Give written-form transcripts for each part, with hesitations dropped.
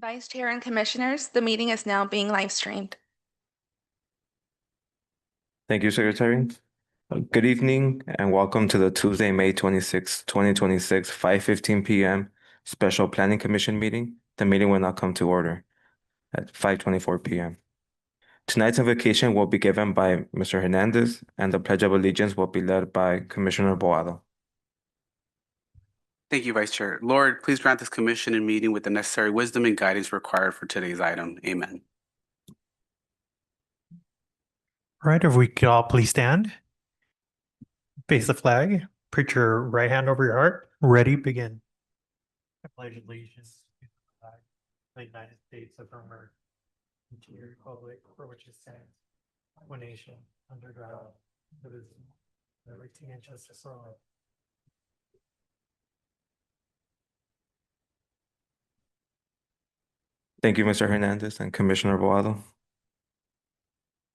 Vice Chair and Commissioners, the meeting is now being live streamed. Thank you, Secretary. Good evening and welcome to the Tuesday, May 26, 2026, 5:15 p.m. Special Planning Commission meeting. The meeting will now come to order at 5:24 p.m. Tonight's invocation will be given by Mr. Hernandez and the Pledge of Allegiance will be led by Commissioner Boado. Thank you, Vice Chair. Lord, please grant this commission and meeting with the necessary wisdom and guidance required for today's item. Amen. All right, if we could all please stand. Face the flag, put your right hand over your heart, ready, begin. I pledge allegiance to the flag of the United States of America, and to the republic for which it stands, one nation, under God, indivisible, with liberty and justice for all. Thank you, Mr. Hernandez and Commissioner Boado.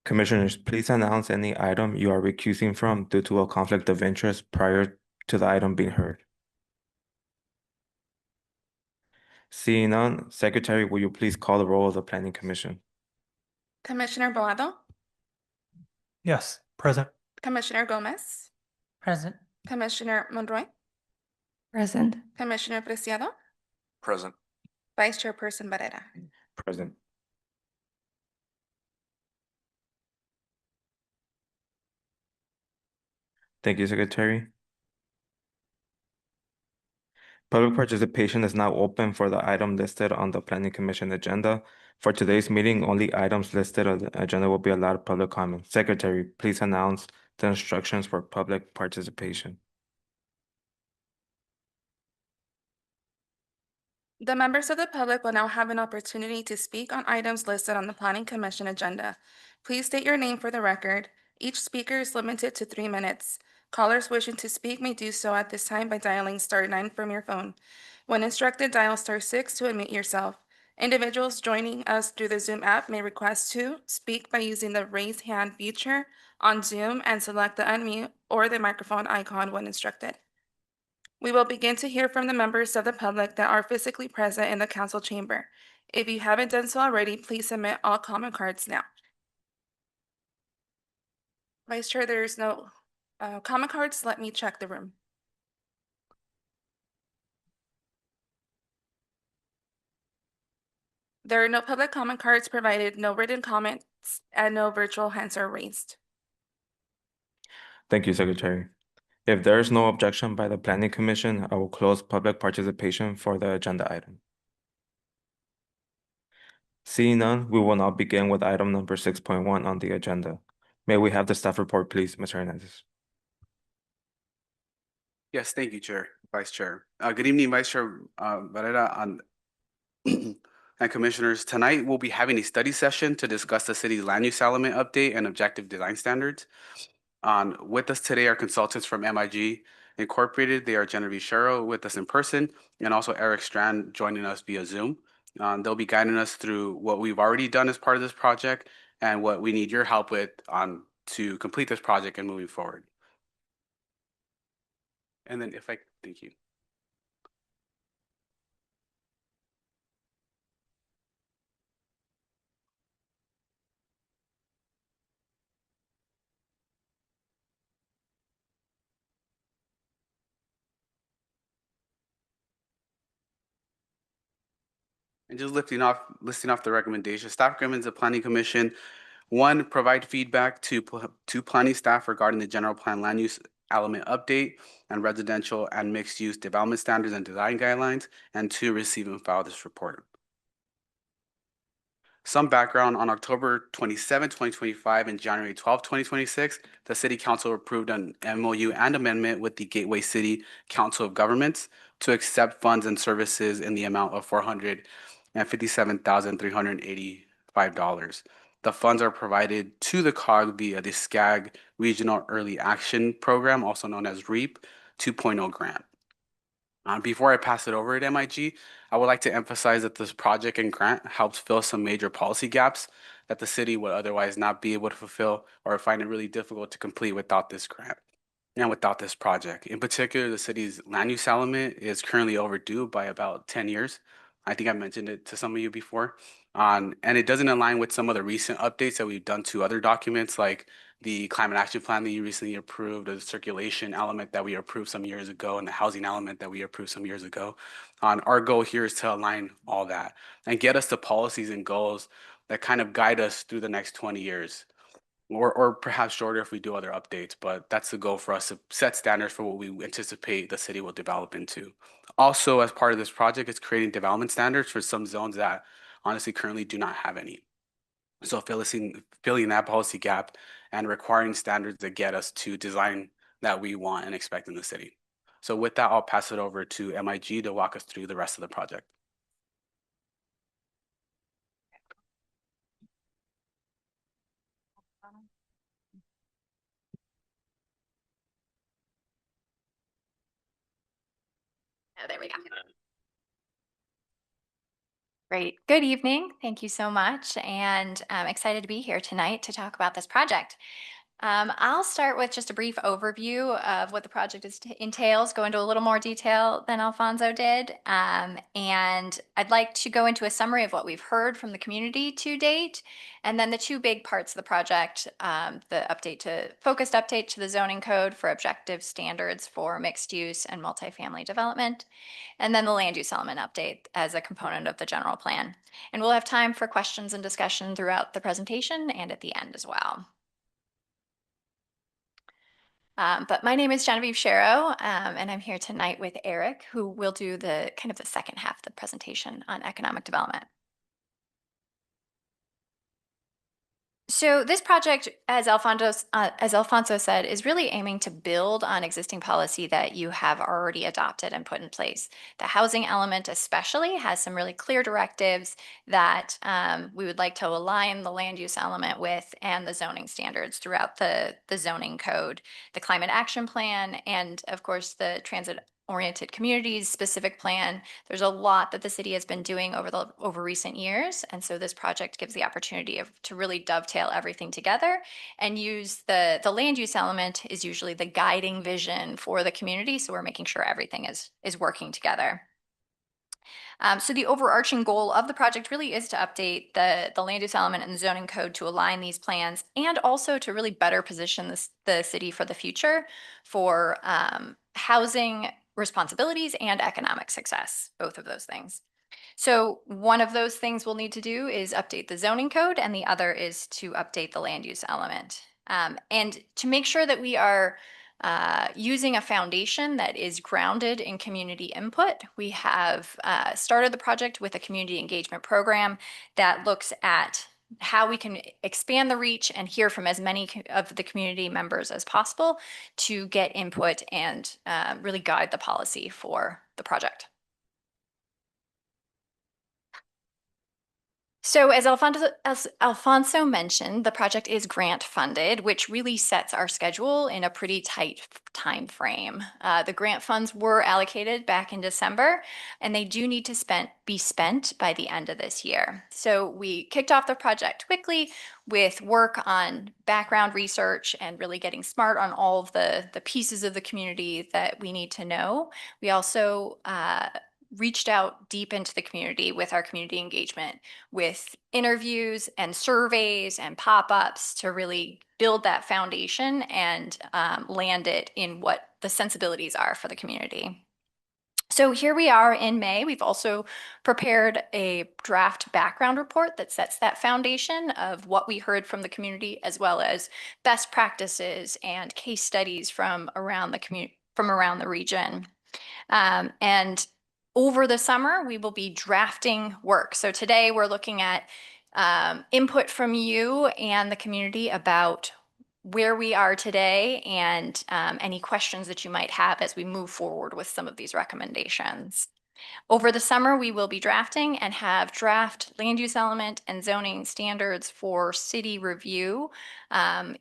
Commissioners, please announce any item you are recusing from due to a conflict of interest prior to the item being heard. Seeing none, Secretary, will you please call the roll of the Planning Commission? Commissioner Boado, Yes, present. Commissioner Gomez, Present. Commissioner Monroy, Present. Commissioner Preciado, Present. Vice Chairperson Barrera. Present. Thank you, Secretary. Public participation is now open for the item listed on the Planning Commission agenda. For today's meeting, only items listed on the agenda will be allowed public comment. Secretary, please announce the instructions for public participation. The members of the public will now have an opportunity to speak on items listed on the Planning Commission agenda. Please state your name for the record. Each speaker is limited to 3 minutes. Callers wishing to speak may do so at this time by dialing *9 from your phone. When instructed, dial *6 to unmute yourself. Individuals joining us through the Zoom app may request to speak by using the raise hand feature on Zoom and select the unmute or the microphone icon when instructed. We will begin to hear from the members of the public that are physically present in the council chamber. If you haven't done so already, please submit all comment cards now. Vice Chair, there's no comment cards. Let me check the room. There are no public comment cards provided, no written comments, and no virtual hands are raised. Thank you, Secretary. If there is no objection by the Planning Commission, I will close public participation for the agenda item. Seeing none, we will now begin with item number 6.1 on the agenda. May we have the staff report, please, Mr. Hernandez? Yes, thank you, Chair, Vice Chair. Good evening, Vice Chair Barrera and Commissioners. Tonight, we'll be having a study session to discuss the city's land use element update and objective design standards. With us today are consultants from MIG Incorporated. They are Genevieve Sherrill with us in person, and also Eric Strand joining us via Zoom. They'll be guiding us through what we've already done as part of this project and what we need your help with to complete this project and moving forward. And then thank you. And just listing off the recommendations. Staff recommends the Planning Commission, 1, provide feedback to planning staff regarding the general plan land use element update and residential and mixed use development standards and design guidelines, and 2, receive and file this report. Some background: on October 27, 2025 and January 12, 2026, the City Council approved an MOU and amendment with the Gateway City Council of Governments to accept funds and services in the amount of $457,385. The funds are provided to the COG via the SCAG Regional Early Action Program, also known as REAP 2.0 grant. Before I pass it over to MIG, I would like to emphasize that this project and grant helps fill some major policy gaps that the city would otherwise not be able to fulfill or find it really difficult to complete without this grant and without this project. In particular, the city's land use element is currently overdue by about 10 years. I think I mentioned it to some of you before. And it doesn't align with some of the recent updates that we've done to other documents, like the climate action plan that you recently approved, or the circulation element that we approved some years ago, and the housing element that we approved some years ago. Our goal here is to align all that and get us the policies and goals that kind of guide us through the next 20 years. Or perhaps shorter if we do other updates, but that's the goal for us to set standards for what we anticipate the city will develop into. Also, as part of this project, it's creating development standards for some zones that honestly currently do not have any. So filling that policy gap and requiring standards that get us to design that we want and expect in the city. So with that, I'll pass it over to MIG to walk us through the rest of the project. Oh, there we go. Great. Good evening. Thank you so much. And I'm excited to be here tonight to talk about this project. I'll start with just a brief overview of what the project entails, go into a little more detail than Alfonso did. And I'd like to go into a summary of what we've heard from the community to date. And then the two big parts of the project, the focused update to the zoning code for objective standards for mixed use and multifamily development. And then the land use element update as a component of the general plan. And we'll have time for questions and discussion throughout the presentation and at the end as well. But my name is Genevieve Sharrow, and I'm here tonight with Eric, who will do the second half of the presentation on economic development. So this project, as Alfonso said, is really aiming to build on existing policy that you have already adopted and put in place. The housing element especially has some really clear directives that we would like to align the land use element with and the zoning standards throughout the zoning code, the climate action plan, and of course the transit-oriented communities specific plan. There's a lot that the city has been doing over recent years, and so this project gives the opportunity to really dovetail everything together and use the land use element is usually the guiding vision for the community, so we're making sure everything is working together. So the overarching goal of the project really is to update the land use element and the zoning code to align these plans and also to really better position the city for the future for housing responsibilities and economic success, both of those things. So one of those things we'll need to do is update the zoning code, and the other is to update the land use element. And to make sure that we are using a foundation that is grounded in community input, we have started the project with a community engagement program that looks at how we can expand the reach and hear from as many of the community members as possible to get input and really guide the policy for the project. So as Alfonso mentioned, the project is grant funded, which really sets our schedule in a pretty tight time frame. The grant funds were allocated back in December, and they do need to be spent by the end of this year. So we kicked off the project quickly with work on background research and really getting smart on all of the pieces of the community that we need to know. We also reached out deep into the community with our community engagement, with interviews and surveys and pop-ups to really build that foundation and land it in what the sensibilities are for the community. So here we are in May. We've also prepared a draft background report that sets that foundation of what we heard from the community, as well as best practices and case studies from around the region. And over the summer, we will be drafting work. So today we're looking at input from you and the community about where we are today and any questions that you might have as we move forward with some of these recommendations. Over the summer, we will be drafting and have draft land use element and zoning standards for city review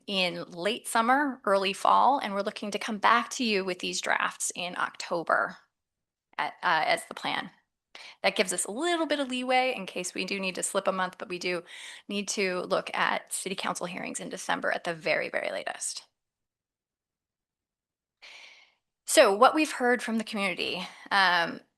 in late summer, early fall, and we're looking to come back to you with these drafts in October as the plan. That gives us a little bit of leeway in case we do need to slip a month, but we do need to look at city council hearings in December at the very, very latest. So what we've heard from the community,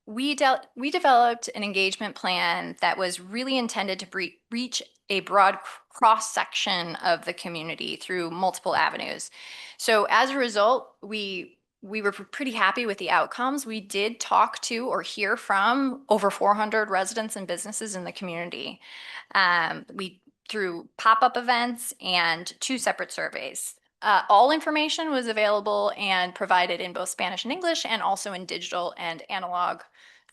we developed an engagement plan that was really intended to reach a broad cross-section of the community through multiple avenues. So as a result, we were pretty happy with the outcomes. We did talk to or hear from over 400 residents and businesses in the community. Through pop-up events and 2 separate surveys. All information was available and provided in both Spanish and English, and also in digital and analog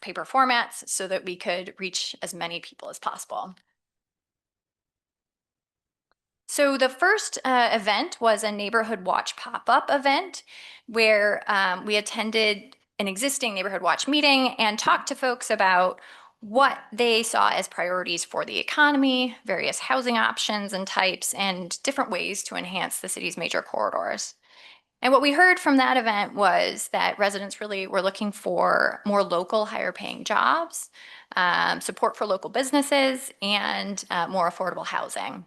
paper formats, so that we could reach as many people as possible. So the first event was a Neighborhood Watch pop-up event where we attended an existing Neighborhood Watch meeting and talked to folks about what they saw as priorities for the economy, various housing options and types, and different ways to enhance the city's major corridors. And what we heard from that event was that residents really were looking for more local, higher paying jobs, support for local businesses, and more affordable housing.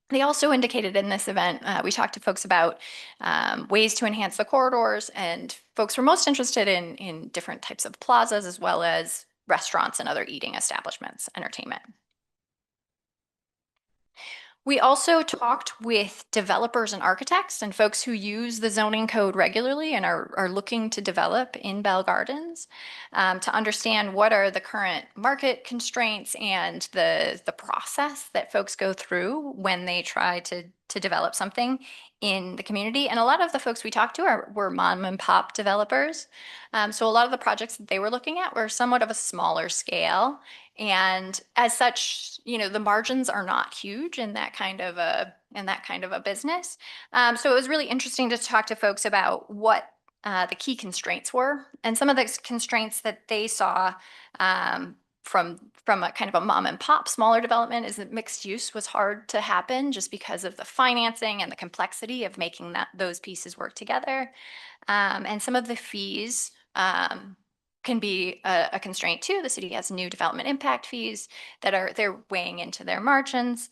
They also indicated in this event, we talked to folks about ways to enhance the corridors, and folks were most interested in different types of plazas, as well as restaurants and other eating establishments, entertainment. We also talked with developers and architects and folks who use the zoning code regularly and are looking to develop in Bell Gardens to understand what are the current market constraints and the process that folks go through when they try to develop something in the community. And a lot of the folks we talked to were mom and pop developers. So a lot of the projects that they were looking at were somewhat of a smaller scale. And as such, the margins are not huge in that kind of a business. So it was really interesting to talk to folks about what the key constraints were, and some of the constraints that they saw from a kind of a mom and pop smaller development is that mixed use was hard to happen just because of the financing and the complexity of making those pieces work together. And some of the fees can be a constraint too. The city has new development impact fees that they're weighing into their margins.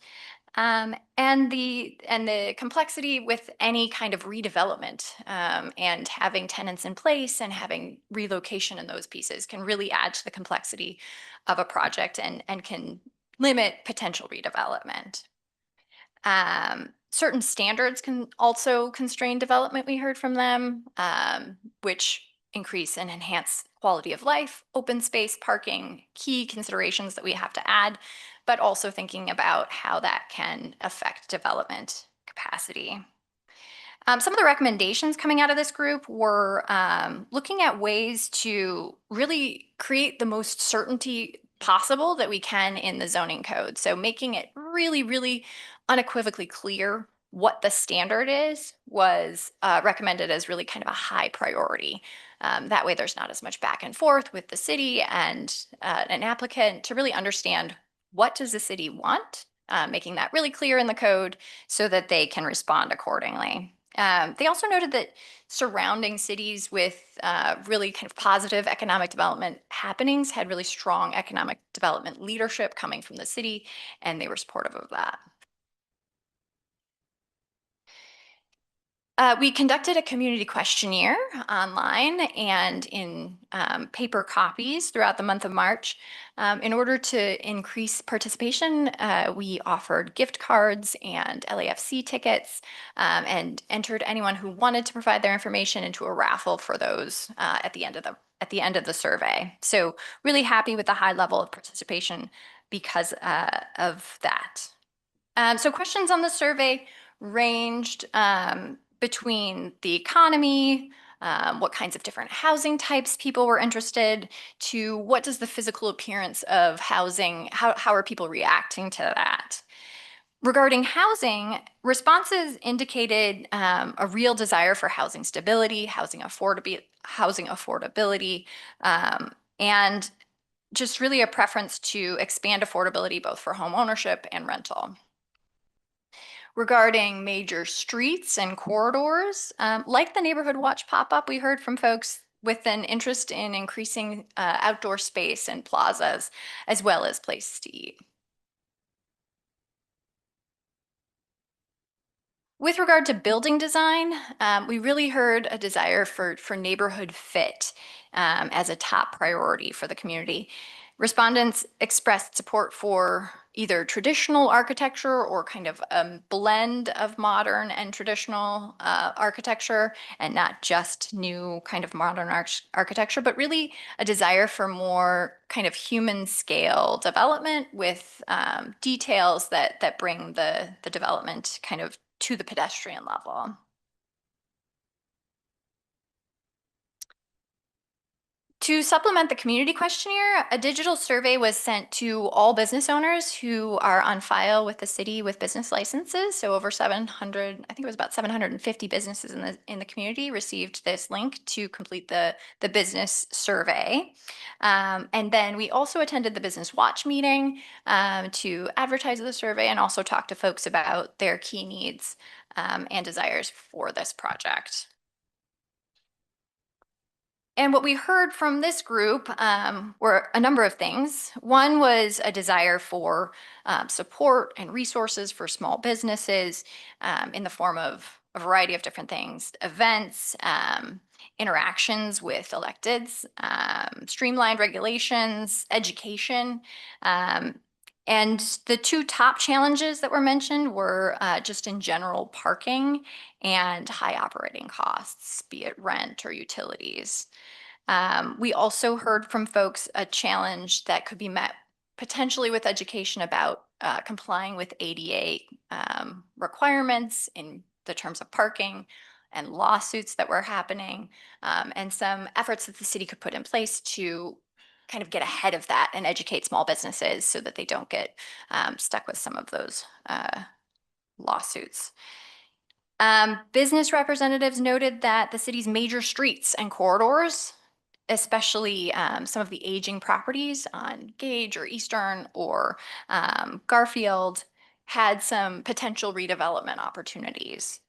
And the complexity with any kind of redevelopment and having tenants in place and having relocation in those pieces can really add to the complexity of a project and can limit potential redevelopment. Certain standards can also constrain development, we heard from them, which increase and enhance quality of life, open space, parking, key considerations that we have to add, but also thinking about how that can affect development capacity. Some of the recommendations coming out of this group were looking at ways to really create the most certainty possible that we can in the zoning code. So making it really, really unequivocally clear what the standard is was recommended as really kind of a high priority. That way there's not as much back and forth with the city and an applicant to really understand what does the city want, making that really clear in the code so that they can respond accordingly. They also noted that surrounding cities with really kind of positive economic development happenings had really strong economic development leadership coming from the city, and they were supportive of that. We conducted a community questionnaire online and in paper copies throughout the month of March. In order to increase participation, we offered gift cards and LAFC tickets and entered anyone who wanted to provide their information into a raffle for those at the end of the survey. So really happy with the high level of participation because of that. So questions on the survey ranged between the economy, what kinds of different housing types people were interested, to what does the physical appearance of housing, how are people reacting to that? Regarding housing, responses indicated a real desire for housing stability, housing affordability, and just really a preference to expand affordability both for home ownership and rental. Regarding major streets and corridors, like the Neighborhood Watch pop-up, we heard from folks with an interest in increasing outdoor space and plazas, as well as places to eat. With regard to building design, we really heard a desire for neighborhood fit as a top priority for the community. Respondents expressed support for either traditional architecture or kind of a blend of modern and traditional architecture, and not just new kind of modern architecture, but really a desire for more kind of human scale development with details that bring the development kind of to the pedestrian level. To supplement the community questionnaire, a digital survey was sent to all business owners who are on file with the city with business licenses. So over 700, I think it was about 750 businesses in the community received this link to complete the business survey. And then we also attended the Business Watch meeting to advertise the survey and also talk to folks about their key needs and desires for this project. And what we heard from this group were a number of things. One was a desire for support and resources for small businesses in the form of a variety of different things, events, interactions with electeds, streamlined regulations, education. And the two top challenges that were mentioned were just in general parking and high operating costs, be it rent or utilities. We also heard from folks a challenge that could be met potentially with education about complying with ADA requirements in the terms of parking and lawsuits that were happening, and some efforts that the city could put in place to kind of get ahead of that and educate small businesses so that they don't get stuck with some of those lawsuits. Business representatives noted that the city's major streets and corridors, especially some of the aging properties on Gage or Eastern or Garfield, had some potential redevelopment opportunities.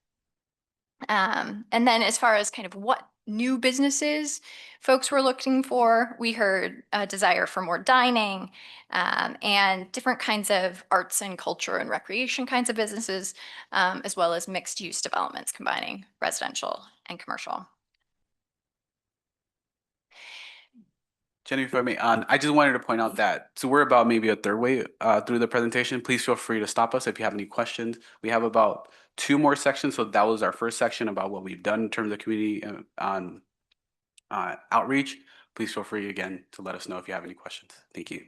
And then as far as kind of what new businesses folks were looking for, we heard a desire for more dining and different kinds of arts and culture and recreation kinds of businesses, as well as mixed use developments combining residential and commercial. Jenny, if I may, I just wanted to point out that, so we're about maybe a third way through the presentation. Please feel free to stop us if you have any questions. We have about 2 more sections. So that was our first section about what we've done in terms of community on outreach. Please feel free again to let us know if you have any questions. Thank you.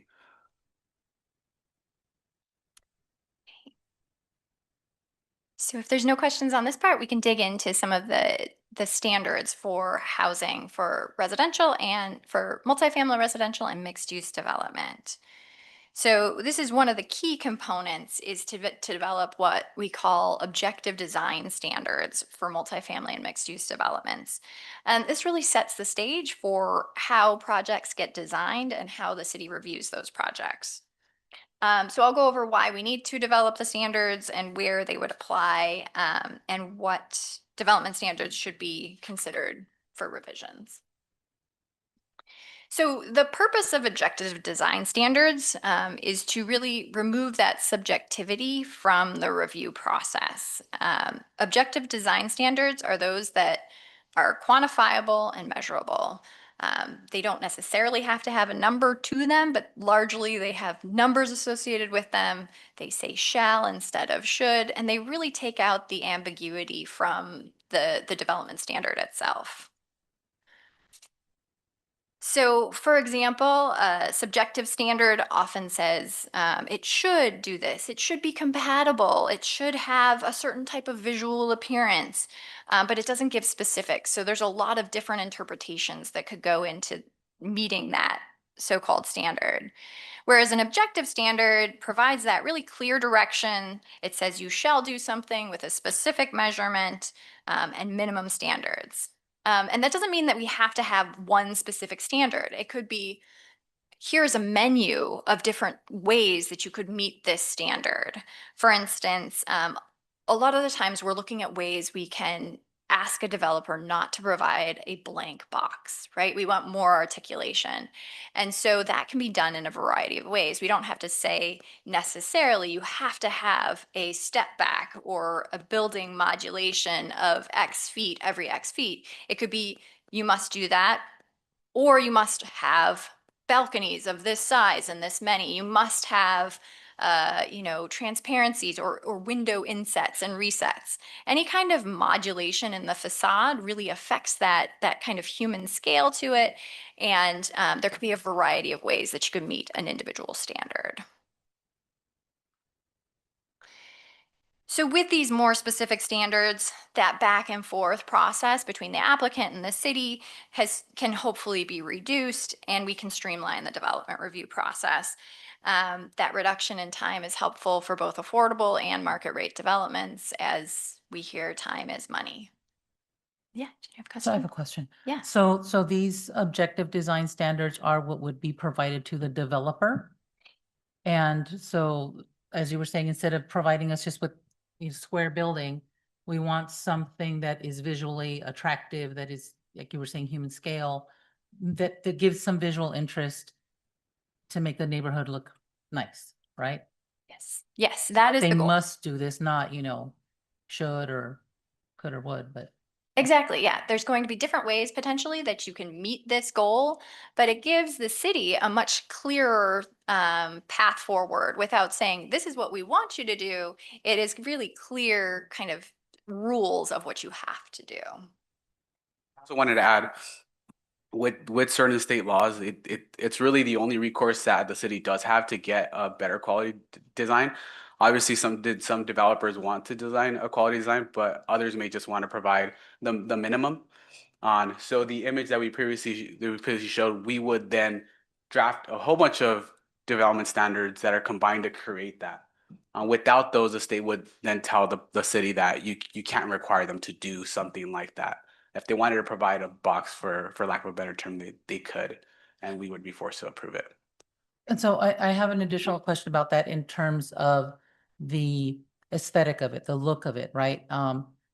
So if there's no questions on this part, we can dig into some of the standards for housing for residential and for multifamily residential and mixed use development. So this is one of the key components is to develop what we call objective design standards for multifamily and mixed use developments. And this really sets the stage for how projects get designed and how the city reviews those projects. So I'll go over why we need to develop the standards and where they would apply and what development standards should be considered for revisions. So the purpose of objective design standards is to really remove that subjectivity from the review process. Objective design standards are those that are quantifiable and measurable. They don't necessarily have to have a number to them, but largely they have numbers associated with them. They say shall instead of should, and they really take out the ambiguity from the development standard itself. So, for example, a subjective standard often says it should do this, it should be compatible, it should have a certain type of visual appearance, but it doesn't give specifics. So there's a lot of different interpretations that could go into meeting that so-called standard. Whereas an objective standard provides that really clear direction. It says you shall do something with a specific measurement and minimum standards. And that doesn't mean that we have to have one specific standard. It could be, here's a menu of different ways that you could meet this standard. For instance, a lot of the times we're looking at ways we can ask a developer not to provide a blank box, right? We want more articulation. And so that can be done in a variety of ways. We don't have to say necessarily you have to have a step back or a building modulation of X feet every X feet. It could be you must do that, or you must have balconies of this size and this many. You must have transparencies or window insets and resets. Any kind of modulation in the facade really affects that kind of human scale to it. And there could be a variety of ways that you could meet an individual standard. So with these more specific standards, that back and forth process between the applicant and the city can hopefully be reduced, and we can streamline the development review process. That reduction in time is helpful for both affordable and market rate developments, as we hear time is money. Yeah, did you have a So I have a question? question. Yeah. So these objective design standards are what would be provided to the developer? And so, as you were saying, instead of providing us just with a square building, we want something that is visually attractive, that is, like you were saying, human scale, that gives some visual interest to make the neighborhood look nice, right? Yes, that is They the goal. must do this, not, should or could or would, but. Exactly, yeah. There's going to be different ways potentially that you can meet this goal, but it gives the city a much clearer path forward without saying, this is what we want you to do. It is really clear kind of rules of what you have to do. Also wanted to add, with certain state laws, it's really the only recourse that the city does have to get a better quality design. Obviously, some developers want to design a quality design, but others may just want to provide the minimum. So the image that we previously showed, we would then draft a whole bunch of development standards that are combined to create that. Without those, the state would then tell the city that you can't require them to do something like that. If they wanted to provide a box, for lack of a better term, they could, and we would be forced to approve it. And so I have an additional question about that in terms of the aesthetic of it, the look of it, right?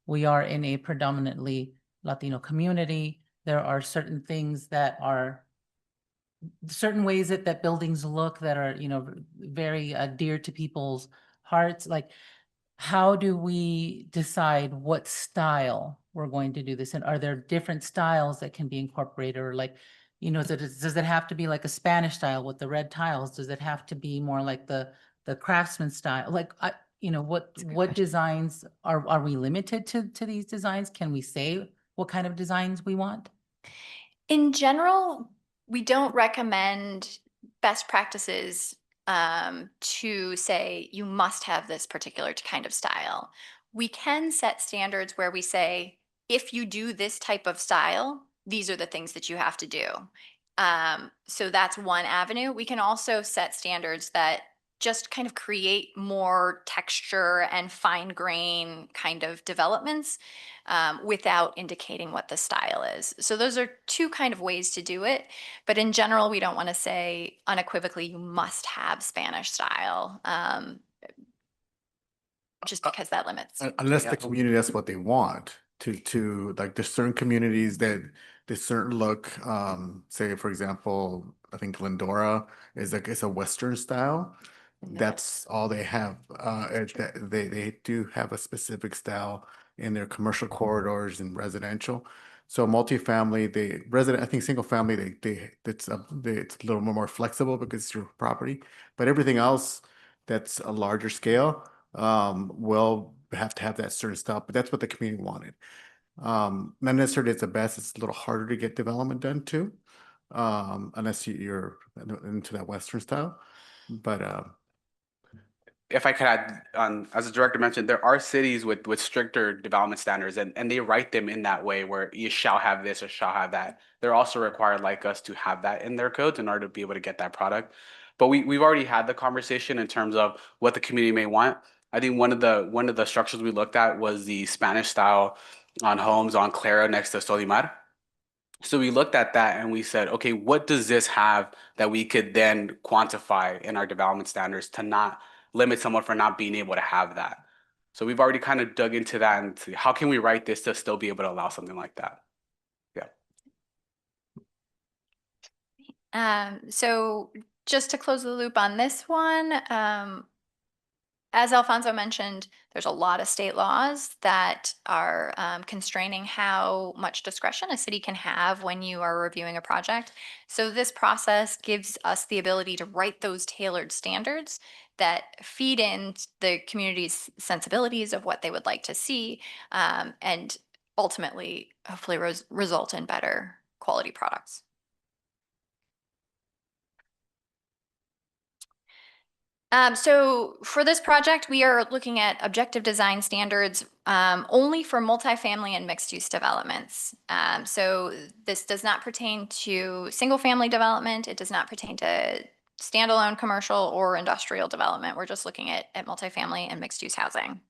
We are in a predominantly Latino community. There are certain things that are certain ways that buildings look that are, very dear to people's hearts. Like, how do we decide what style we're going to do this? And are there different styles that can be incorporated, or like, does it have to be like a Spanish style with the red tiles? Does it have to be more like the craftsman style? Like, what designs are we limited to these designs? Can we say what kind of designs we want? In general, we don't recommend best practices to say you must have this particular kind of style. We can set standards where we say, if you do this type of style, these are the things that you have to do. So that's one avenue. We can also set standards that just kind of create more texture and fine grain kind of developments without indicating what the style is. So those are two kind of ways to do it. But in general, we don't want to say unequivocally, you must have Spanish style, just because that limits. Unless Yeah. the community, that's what they want to like, there's certain communities that there's certain look, say, for example, I think Glendora is like, it's a Western style. That's all they have. They do have a specific style in their commercial corridors and residential. So multifamily, I think single family, it's a little more flexible because it's your property. But everything else that's a larger scale, will have to have that certain style. But that's what the community wanted. Not necessarily it's the best. It's a little harder to get development done too, unless you're into that Western style. But If I could add, as the director mentioned, there are cities with stricter development standards, and they write them in that way where you shall have this or shall have that. They're also required, like us, to have that in their codes in order to be able to get that product. But we've already had the conversation in terms of what the community may want. I think one of the structures we looked at was the Spanish style on homes on Clara next to Solimar. So we looked at that and we said, okay, what does this have that we could then quantify in our development standards to not limit someone for not being able to have that? So we've already kind of dug into that and see how can we write this to still be able to allow something like that? So just to close the loop on this one, as Alfonso mentioned, there's a lot of state laws that are constraining how much discretion a city can have when you are reviewing a project. So this process gives us the ability to write those tailored standards that feed in the community's sensibilities of what they would like to see, and ultimately, hopefully, result in better quality products. So for this project, we are looking at objective design standards only for multifamily and mixed-use developments. So this does not pertain to single-family development. It does not pertain to standalone commercial or industrial development. We're just looking at multifamily and mixed-use housing.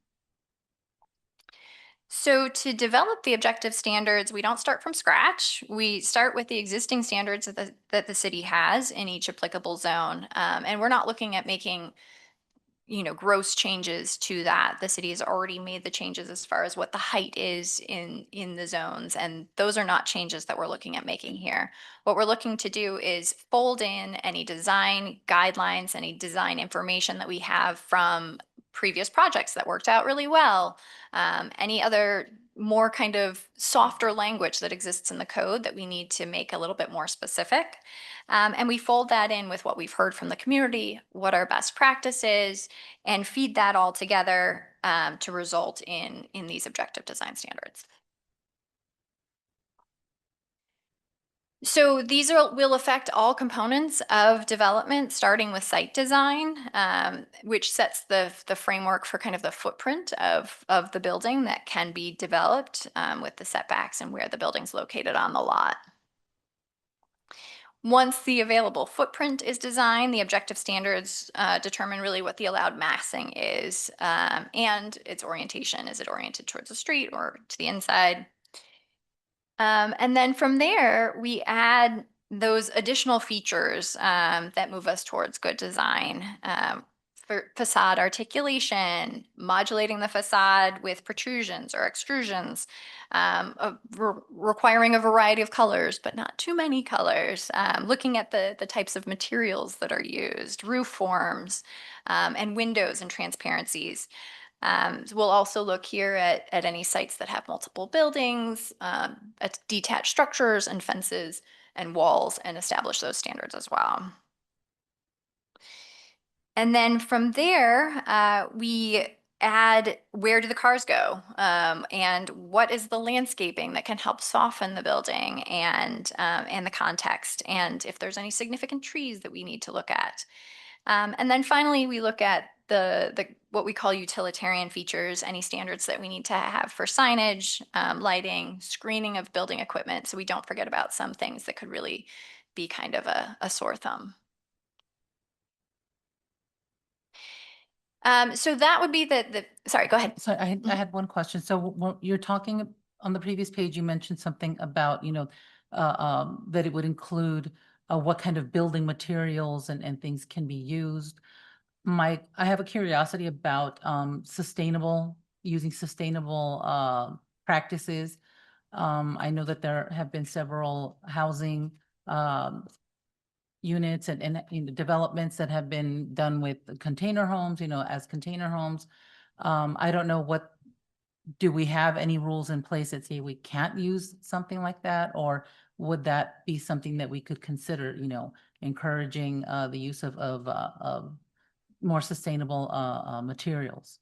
So to develop the objective standards, we don't start from scratch. We start with the existing standards that the city has in each applicable zone. And we're not looking at making gross changes to that. The city has already made the changes as far as what the height is in the zones, and those are not changes that we're looking at making here. What we're looking to do is fold in any design guidelines, any design information that we have from previous projects that worked out really well, any other more kind of softer language that exists in the code that we need to make a little bit more specific. And we fold that in with what we've heard from the community, what our best practice is, and feed that all together to result in these objective design standards. So these will affect all components of development, starting with site design, which sets the framework for kind of the footprint of the building that can be developed with the setbacks and where the building's located on the lot. Once the available footprint is designed, the objective standards determine really what the allowed massing is and its orientation. Is it oriented towards the street or to the inside? And then from there, we add those additional features that move us towards good design. For facade articulation, modulating the facade with protrusions or extrusions, requiring a variety of colors, but not too many colors, looking at the types of materials that are used, roof forms, and windows and transparencies. We'll also look here at any sites that have multiple buildings, at detached structures and fences and walls, and establish those standards as well. And then from there, we add where do the cars go, and what is the landscaping that can help soften the building and the context, and if there's any significant trees that we need to look at. And then finally, we look at the what we call utilitarian features, any standards that we need to have for signage, lighting, screening of building equipment, so we don't forget about some things that could really be kind of a sore thumb. So that would be sorry, go ahead. So I had one question. So when you're talking on the previous page, you mentioned something about, that it would include what kind of building materials and things can be used. I have a curiosity about using sustainable practices. I know that there have been several housing units and developments that have been done with container homes, as container homes. I don't know do we have any rules in place that say we can't use something like that? Or would that be something that we could consider, encouraging the use of more sustainable materials?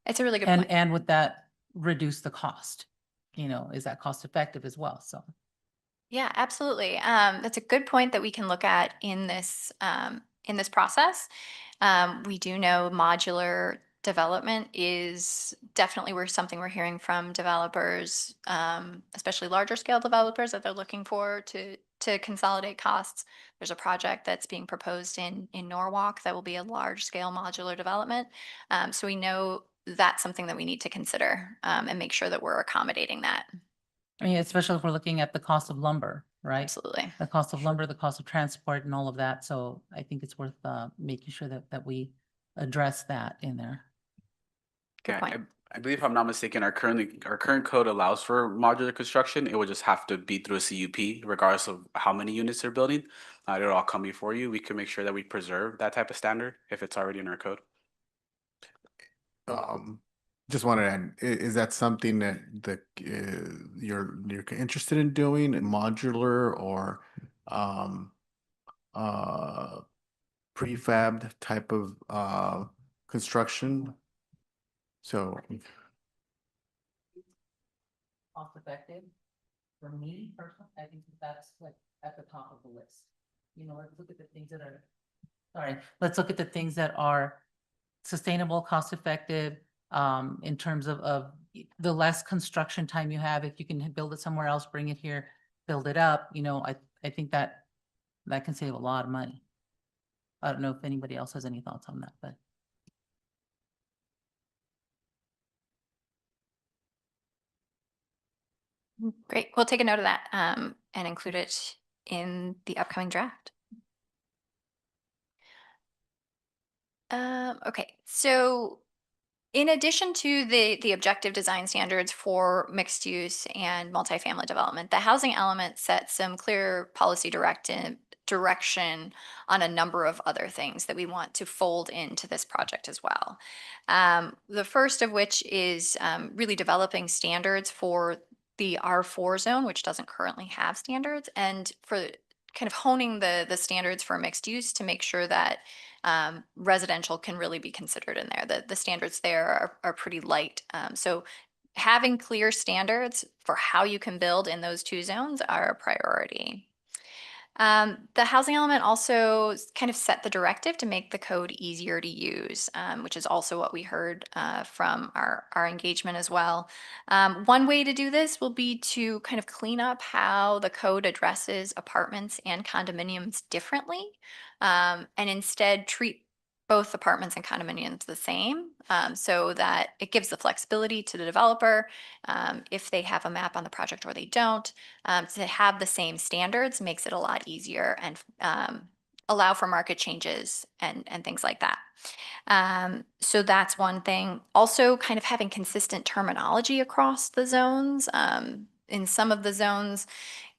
It's a really good point. And would that reduce the cost? Is that cost effective as well? So. Yeah, absolutely. That's a good point that we can look at in this process. We do know modular development is definitely something we're hearing from developers, especially larger scale developers, that they're looking for to consolidate costs. There's a project that's being proposed in Norwalk that will be a large scale modular development. So we know that's something that we need to consider and make sure that we're accommodating that. I mean, especially if we're looking at the cost of lumber, right? Absolutely. The cost of lumber, the cost of transport and all of that. So I think it's worth making sure that we address that in there. Good Yeah, point. I believe if I'm not mistaken, our current code allows for modular construction. It would just have to be through a CUP, regardless of how many units they're building. It'll all come before you. We can make sure that we preserve that type of standard if it's already in our code. Just wanted to add, is that something that you're interested in doing, modular or prefabbed type of construction? So Cost effective. For me personally, I think that's like at the top of the list. You know, let's look at the things that are, sorry, let's look at the things that are sustainable, cost effective, in terms of the less construction time you have. If you can build it somewhere else, bring it here, build it up, you know, I think that can save a lot of money. I don't know if anybody else has any thoughts on that, but. Great. We'll take a note of that and include it in the upcoming draft. Okay, so in addition to the objective design standards for mixed use and multifamily development, the housing element sets some clear policy direction on a number of other things that we want to fold into this project as well. The first of which is really developing standards for the R4 zone, which doesn't currently have standards, and for kind of honing the standards for mixed use to make sure that residential can really be considered in there. The standards there are pretty light. So having clear standards for how you can build in those two zones are a priority. The housing element also kind of set the directive to make the code easier to use, which is also what we heard from our engagement as well. One way to do this will be to kind of clean up how the code addresses apartments and condominiums differently, and instead treat both apartments and condominiums the same, so that it gives the flexibility to the developer, if they have a map on the project or they don't, to have the same standards makes it a lot easier and allow for market changes and things like that. So that's one thing. Also, kind of having consistent terminology across the zones. In some of the zones,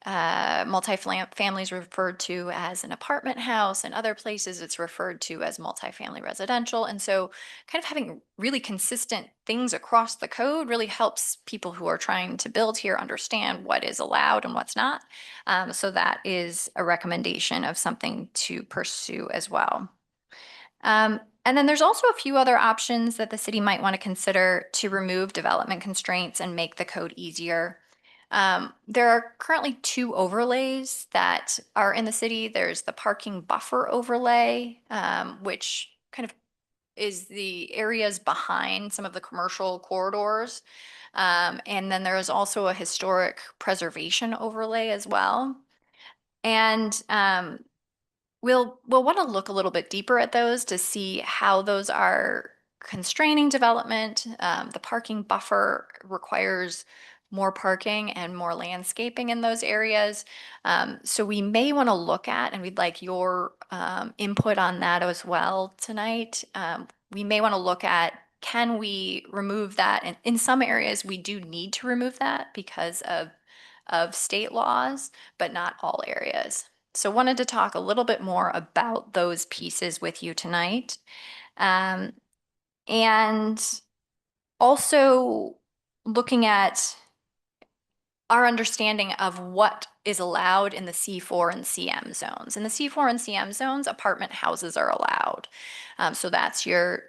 multifamily is referred to as an apartment house, and other places it's referred to as multifamily residential. And so kind of having really consistent things across the code really helps people who are trying to build here understand what is allowed and what's not. So that is a recommendation of something to pursue as well. And then there's also a few other options that the city might want to consider to remove development constraints and make the code easier. There are currently 2 overlays that are in the city. There's the parking buffer overlay, which kind of is the areas behind some of the commercial corridors. And then there is also a historic preservation overlay as well. And we'll want to look a little bit deeper at those to see how those are constraining development. The parking buffer requires more parking and more landscaping in those areas. So we may want to look at, and we'd like your input on that as well tonight. We may want to look at, can we remove that? And in some areas, we do need to remove that because of state laws, but not all areas. So wanted to talk a little bit more about those pieces with you tonight. And also looking at our understanding of what is allowed in the C4 and CM zones. In the C4 and CM zones, apartment houses are allowed. So that's your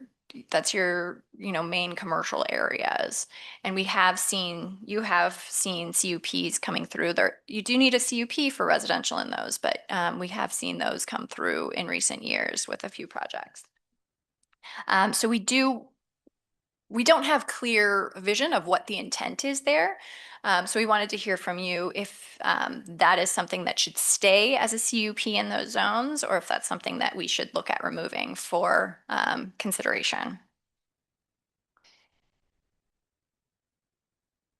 main commercial areas. And you have seen CUPs coming through there. You do need a CUP for residential in those, but we have seen those come through in recent years with a few projects. So we don't have clear vision of what the intent is there. So we wanted to hear from you if that is something that should stay as a CUP in those zones, or if that's something that we should look at removing for consideration.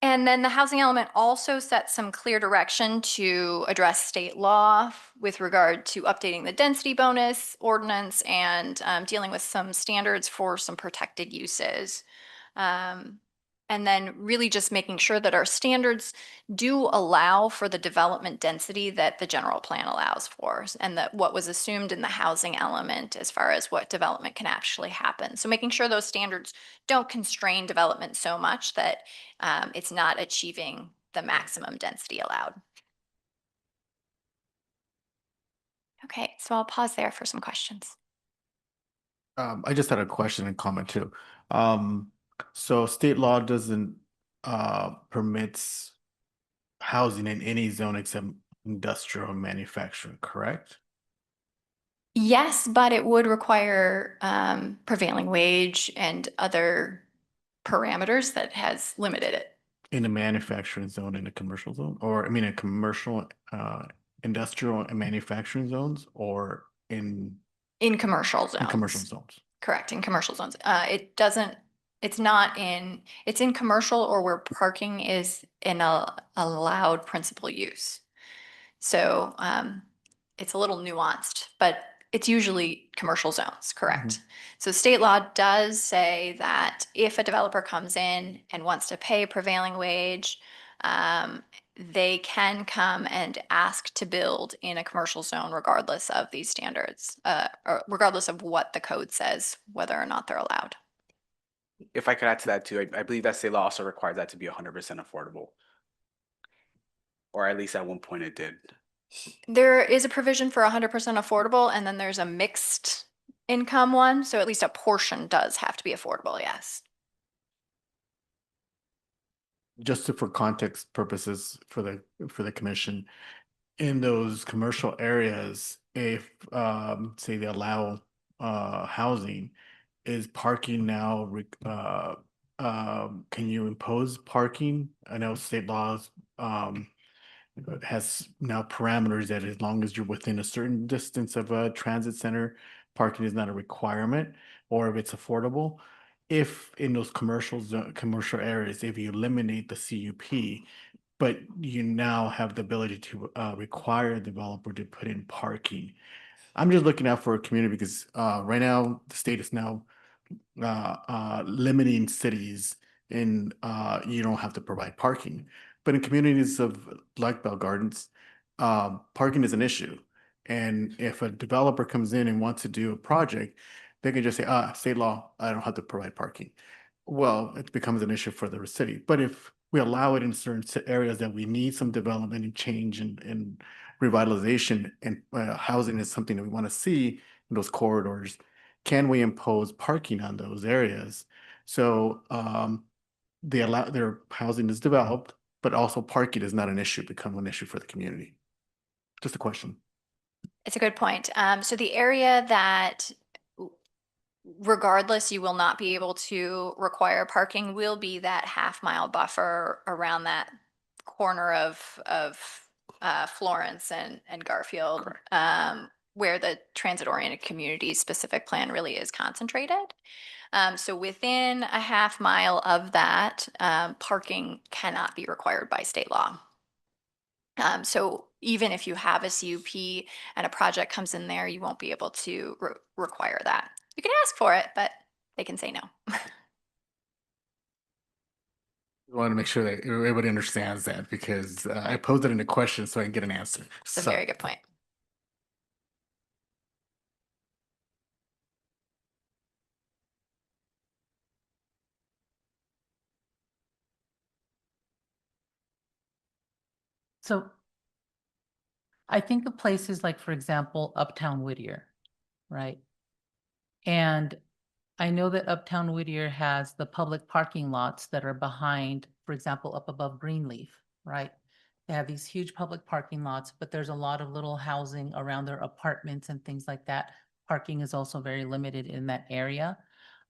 And then the housing element also sets some clear direction to address state law with regard to updating the density bonus ordinance and dealing with some standards for some protected uses. And then really just making sure that our standards do allow for the development density that the general plan allows for, and that what was assumed in the housing element as far as what development can actually happen. So making sure those standards don't constrain development so much that it's not achieving the maximum density allowed. Okay, so I'll pause there for some questions. I just had a question and comment too. So state law doesn't permits housing in any zone except industrial and manufacturing, correct? Yes, but it would require prevailing wage and other parameters that has limited it. In a manufacturing zone, in a commercial zone, or I mean, a commercial, industrial and manufacturing zones, or in In commercial zones. commercial zones. Correct, in commercial zones. It's in commercial or where parking is in a allowed principal use. So it's a little nuanced, but it's usually commercial zones, correct? So state law does say that if a developer comes in and wants to pay prevailing wage, they can come and ask to build in a commercial zone regardless of these standards, or regardless of what the code says, whether or not they're allowed. If I could add to that too, I believe that state law also requires that to be 100% affordable. Or at least at one point it did. There is a provision for 100% affordable, and then there's a mixed income one. So at least a portion does have to be affordable, yes. For context purposes for the commission, in those commercial areas, if say they allow housing, is parking now can you impose parking? I know state laws has now parameters that as long as you're within a certain distance of a transit center, parking is not a requirement, or if it's affordable. If in those commercial areas, if you eliminate the CUP, but you now have the ability to require a developer to put in parking. I'm just looking out for a community because right now the state is now limiting cities in you don't have to provide parking. But in communities of like Bell Gardens, parking is an issue. And if a developer comes in and wants to do a project, they can just say, state law, I don't have to provide parking. Well, it becomes an issue for the city. But if we allow it in certain areas that we need some development and change and revitalization, and housing is something that we want to see in those corridors, can we impose parking on those areas? So they allow their housing is developed, but also parking is not an issue, become an issue for the community. Just a question. It's a good point. So the area that regardless you will not be able to require parking will be that half-mile buffer around that corner of Florence and Garfield, where the transit-oriented community specific plan really is concentrated. So within a half-mile of that, parking cannot be required by state law. So even if you have a CUP and a project comes in there, you won't be able to require that. You can ask for it, but they can say no. I want to make sure that everybody understands that because I posed it in a question so I can get an answer. It's a very good point. So I think of places like, for example, Uptown Whittier, right? And I know that Uptown Whittier has the public parking lots that are behind, for example, up above Greenleaf, right? They have these huge public parking lots, but there's a lot of little housing around their apartments and things like that. Parking is also very limited in that area.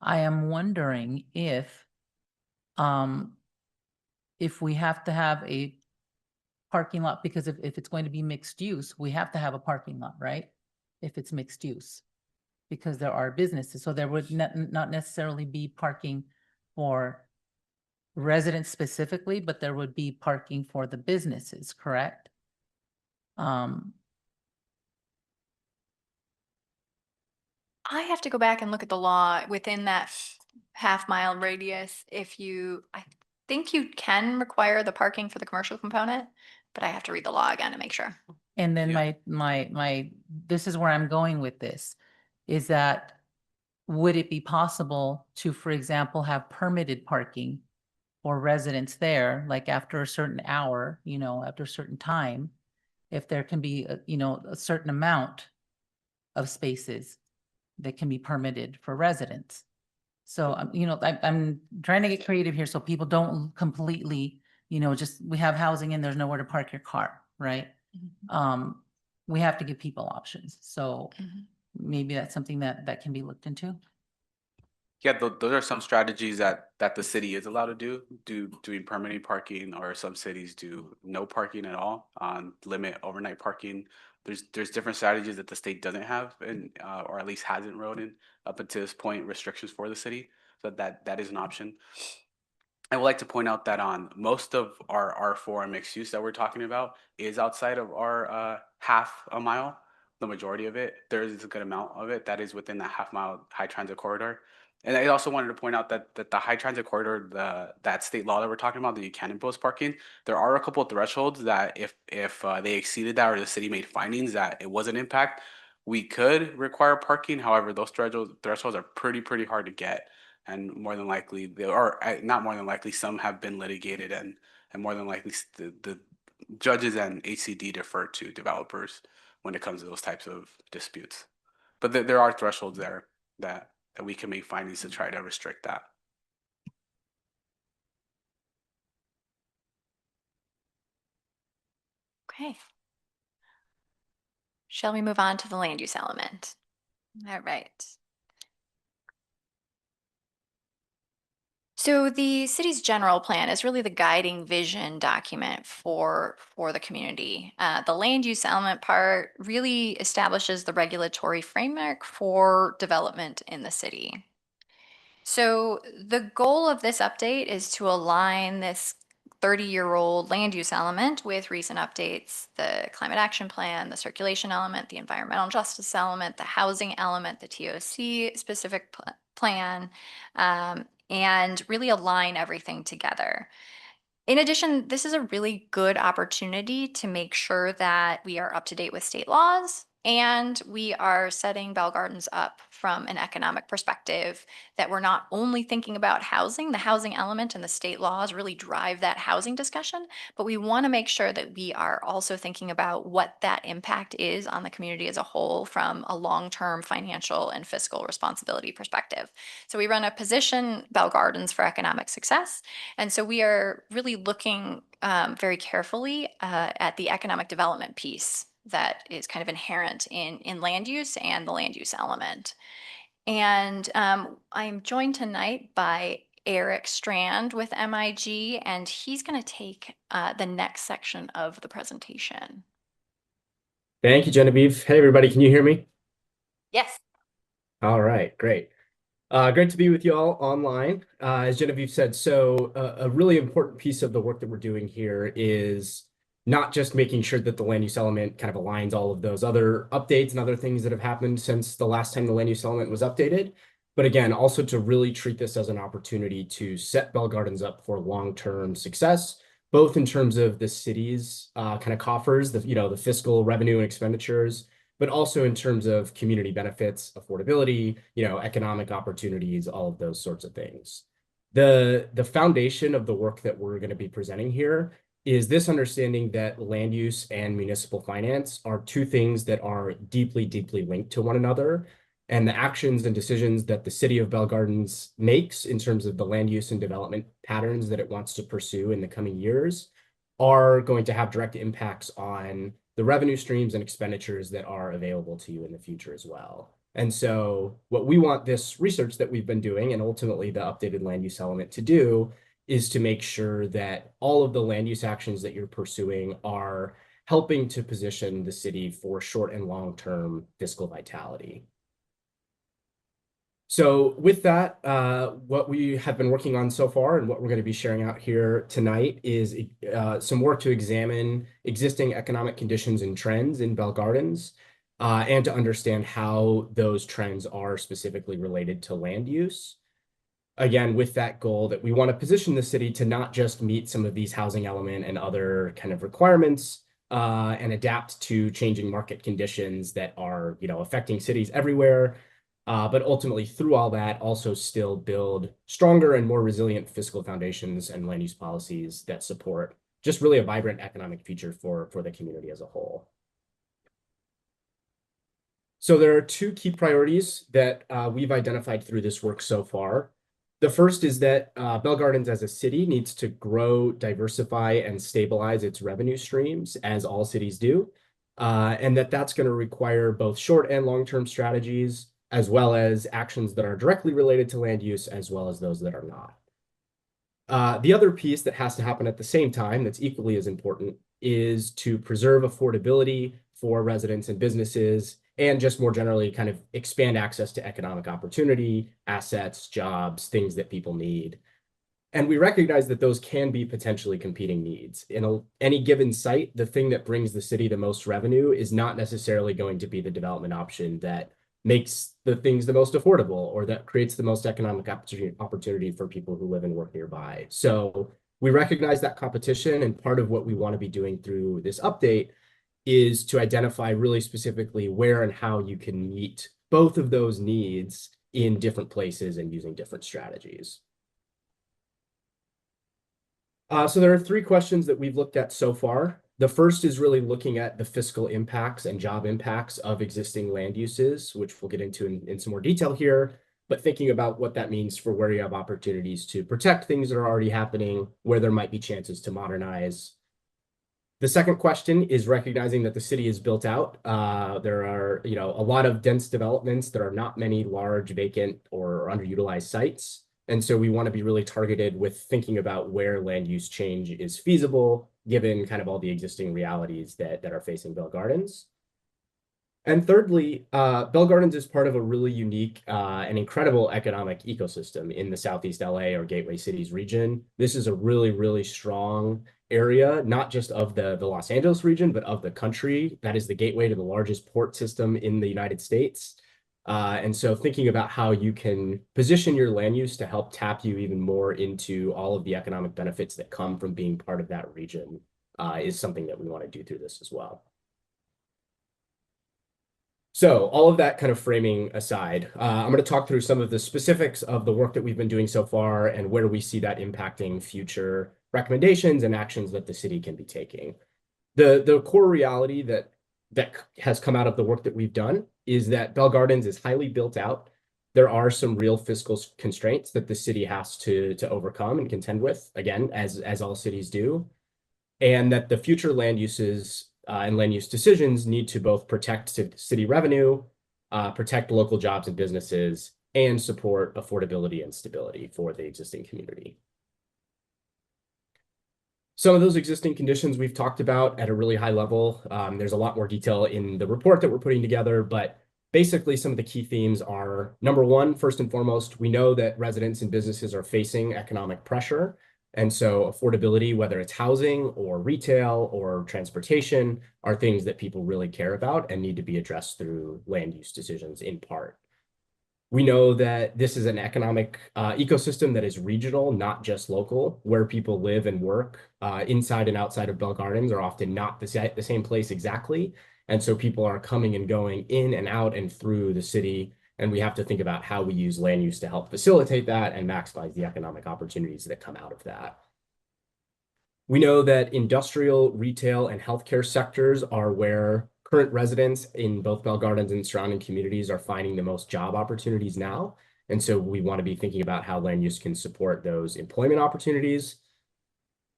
I am wondering if we have to have a parking lot, because if it's going to be mixed use, we have to have a parking lot, right? If it's mixed use, because there are businesses. So there would not necessarily be parking for residents specifically, but there would be parking for the businesses, correct? I have to go back and look at the law within that half-mile radius, I think you can require the parking for the commercial component, but I have to read the law again to make sure. And then Yeah. my, this is where I'm going with this, is that would it be possible to, for example, have permitted parking for residents there, like after a certain hour, after a certain time, if there can be, a certain amount of spaces that can be permitted for residents? So, I'm trying to get creative here so people don't completely, just, we have housing and there's nowhere to park your car, right? We have to give people options. So Mhm. maybe that's something that can be looked into. Yeah, those are some strategies that the city is allowed to doing permanent parking, or some cities do no parking at all, limit overnight parking. There's different strategies that the state doesn't have, and or at least hasn't wrote in up until this point, restrictions for the city. So that is an option. I would like to point out that on most of our R4 and mixed use that we're talking about is outside of our half a mile. The majority of it, there is a good amount of it that is within that half-mile high transit corridor. And I also wanted to point out that the high transit corridor, that state law that we're talking about, that you can impose parking, there are a couple of thresholds that if they exceeded that, or the city made findings that it was an impact, we could require parking. However, those thresholds are pretty hard to get. And more than likely, not more than likely, some have been litigated, and more than likely the judges and HCD defer to developers when it comes to those types of disputes. But there are thresholds there that we can make findings to try to restrict that. Okay. Shall we move on to the land use element? All right. So the city's general plan is really the guiding vision document for the community. The land use element part really establishes the regulatory framework for development in the city. So the goal of this update is to align this 30-year-old land use element with recent updates, the climate action plan, the circulation element, the environmental justice element, the housing element, the TOC specific plan, and really align everything together. In addition, this is a really good opportunity to make sure that we are up to date with state laws, and we are setting Bell Gardens up from an economic perspective, that we're not only thinking about housing. The housing element and the state laws really drive that housing discussion, but we want to make sure that we are also thinking about what that impact is on the community as a whole from a long-term financial and fiscal responsibility perspective. So we run a position, Bell Gardens for Economic Success, and so we are really looking very carefully at the economic development piece that is kind of inherent in land use and the land use element. And I'm joined tonight by Eric Strand with MIG, and he's going to take the next section of the presentation. Thank you, Genevieve. Hey, everybody, can you hear me? Yes. All right, great. Great to be with you all online. As Genevieve said, so a really important piece of the work that we're doing here is not just making sure that the land use element kind of aligns all of those other updates and other things that have happened since the last time the land use element was updated, but again, also to really treat this as an opportunity to set Bell Gardens up for long-term success, both in terms of the city's kind of coffers, the fiscal revenue and expenditures, but also in terms of community benefits, affordability, economic opportunities, all of those sorts of things. The foundation of the work that we're going to be presenting here is this understanding that land use and municipal finance are two things that are deeply linked to one another. And the actions and decisions that the city of Bell Gardens makes in terms of the land use and development patterns that it wants to pursue in the coming years are going to have direct impacts on the revenue streams and expenditures that are available to you in the future as well. And so what we want this research that we've been doing, and ultimately the updated land use element, to do is to make sure that all of the land use actions that you're pursuing are helping to position the city for short and long-term fiscal vitality. So with that, what we have been working on so far and what we're going to be sharing out here tonight is some work to examine existing economic conditions and trends in Bell Gardens, and to understand how those trends are specifically related to land use. again, with that goal that we want to position the city to not just meet some of these housing element and other kind of requirements, and adapt to changing market conditions that are, affecting cities everywhere. But ultimately, through all that, also still build stronger and more resilient fiscal foundations and land use policies that support just really a vibrant economic future for the community as a whole. So there are two key priorities that we've identified through this work so far. The first is that Bell Gardens as a city needs to grow, diversify, and stabilize its revenue streams, as all cities do, and that's going to require both short and long-term strategies, as well as actions that are directly related to land use, as well as those that are not. The other piece that has to happen at the same time that's equally as important is to preserve affordability for residents and businesses, and just more generally kind of expand access to economic opportunity, assets, jobs, things that people need. And we recognize that those can be potentially competing needs. In any given site, the thing that brings the city the most revenue is not necessarily going to be the development option that makes the things the most affordable or that creates the most economic opportunity for people who live and work nearby. So we recognize that competition, and part of what we want to be doing through this update is to identify really specifically where and how you can meet both of those needs in different places and using different strategies. So there are three questions that we've looked at so far. The first is really looking at the fiscal impacts and job impacts of existing land uses, which we'll get into in some more detail here, but thinking about what that means for where you have opportunities to protect things that are already happening, where there might be chances to modernize. The second question is recognizing that the city is built out. There are, a lot of dense developments. There are not many large vacant or underutilized sites. And so we want to be really targeted with thinking about where land use change is feasible, given kind of all the existing realities that are facing Bell Gardens. And thirdly, Bell Gardens is part of a really unique and incredible economic ecosystem in the Southeast LA or Gateway Cities region. This is a really, really strong area, not just of the Los Angeles region, but of the country. That is the gateway to the largest port system in the United States. And so thinking about how you can position your land use to help tap you even more into all of the economic benefits that come from being part of that region is something that we want to do through this as well. So all of that kind of framing aside, I'm going to talk through some of the specifics of the work that we've been doing so far and where we see that impacting future recommendations and actions that the city can be taking. The core reality that has come out of the work that we've done is that Bell Gardens is highly built out. There are some real fiscal constraints that the city has to overcome and contend with, again, as all cities do, and that the future land uses and land use decisions need to both protect city revenue, protect local jobs and businesses, and support affordability and stability for the existing community. Some of those existing conditions we've talked about at a really high level. There's a lot more detail in the report that we're putting together, but basically some of the key themes are, number one, first and foremost, we know that residents and businesses are facing economic pressure. And so affordability, whether it's housing or retail or transportation, are things that people really care about and need to be addressed through land use decisions in part. We know that this is an economic ecosystem that is regional, not just local, where people live and work inside and outside of Bell Gardens are often not the same place exactly. And so people are coming and going in and out and through the city. And we have to think about how we use land use to help facilitate that and maximize the economic opportunities that come out of that. We know that industrial, retail, and healthcare sectors are where current residents in both Bell Gardens and surrounding communities are finding the most job opportunities now. And so we want to be thinking about how land use can support those employment opportunities.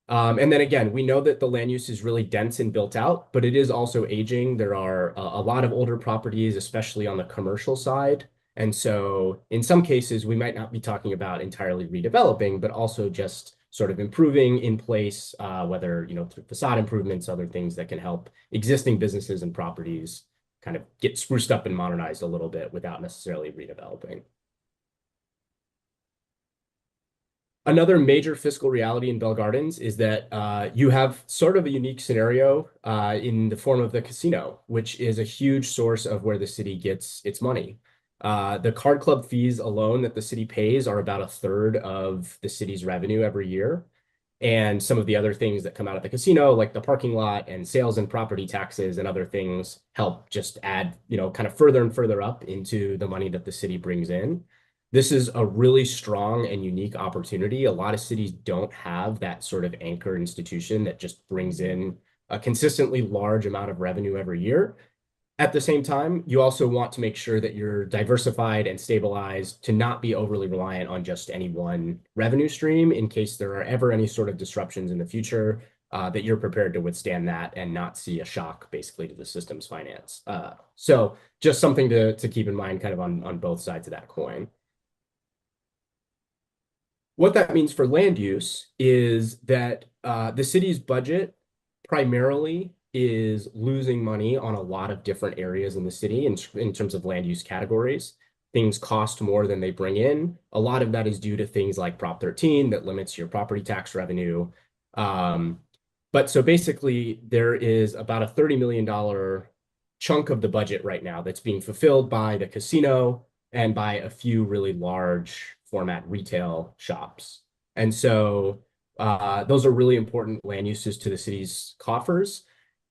And then again, we know that the land use is really dense and built out, but it is also aging. There are a lot of older properties, especially on the commercial side. And so in some cases, we might not be talking about entirely redeveloping, but also just sort of improving in place, whether, through facade improvements, other things that can help existing businesses and properties kind of get spruced up and modernized a little bit without necessarily redeveloping. Another major fiscal reality in Bell Gardens is that you have sort of a unique scenario in the form of the casino, which is a huge source of where the city gets its money. The card club fees alone that the city pays are about a third of the city's revenue every year. And some of the other things that come out of the casino, like the parking lot and sales and property taxes and other things, help just add, kind of further and further up into the money that the city brings in. This is a really strong and unique opportunity. A lot of cities don't have that sort of anchor institution that just brings in a consistently large amount of revenue every year. At the same time, you also want to make sure that you're diversified and stabilized to not be overly reliant on just any one revenue stream in case there are ever any sort of disruptions in the future, that you're prepared to withstand that and not see a shock basically to the system's finance. So just something to keep in mind kind of on both sides of that coin. What that means for land use is that the city's budget primarily is losing money on a lot of different areas in the city in terms of land use categories. Things cost more than they bring in. A lot of that is due to things like Prop 13 that limits your property tax revenue. But so basically there is about a $30 million chunk of the budget right now that's being fulfilled by the casino and by a few really large format retail shops. And so those are really important land uses to the city's coffers.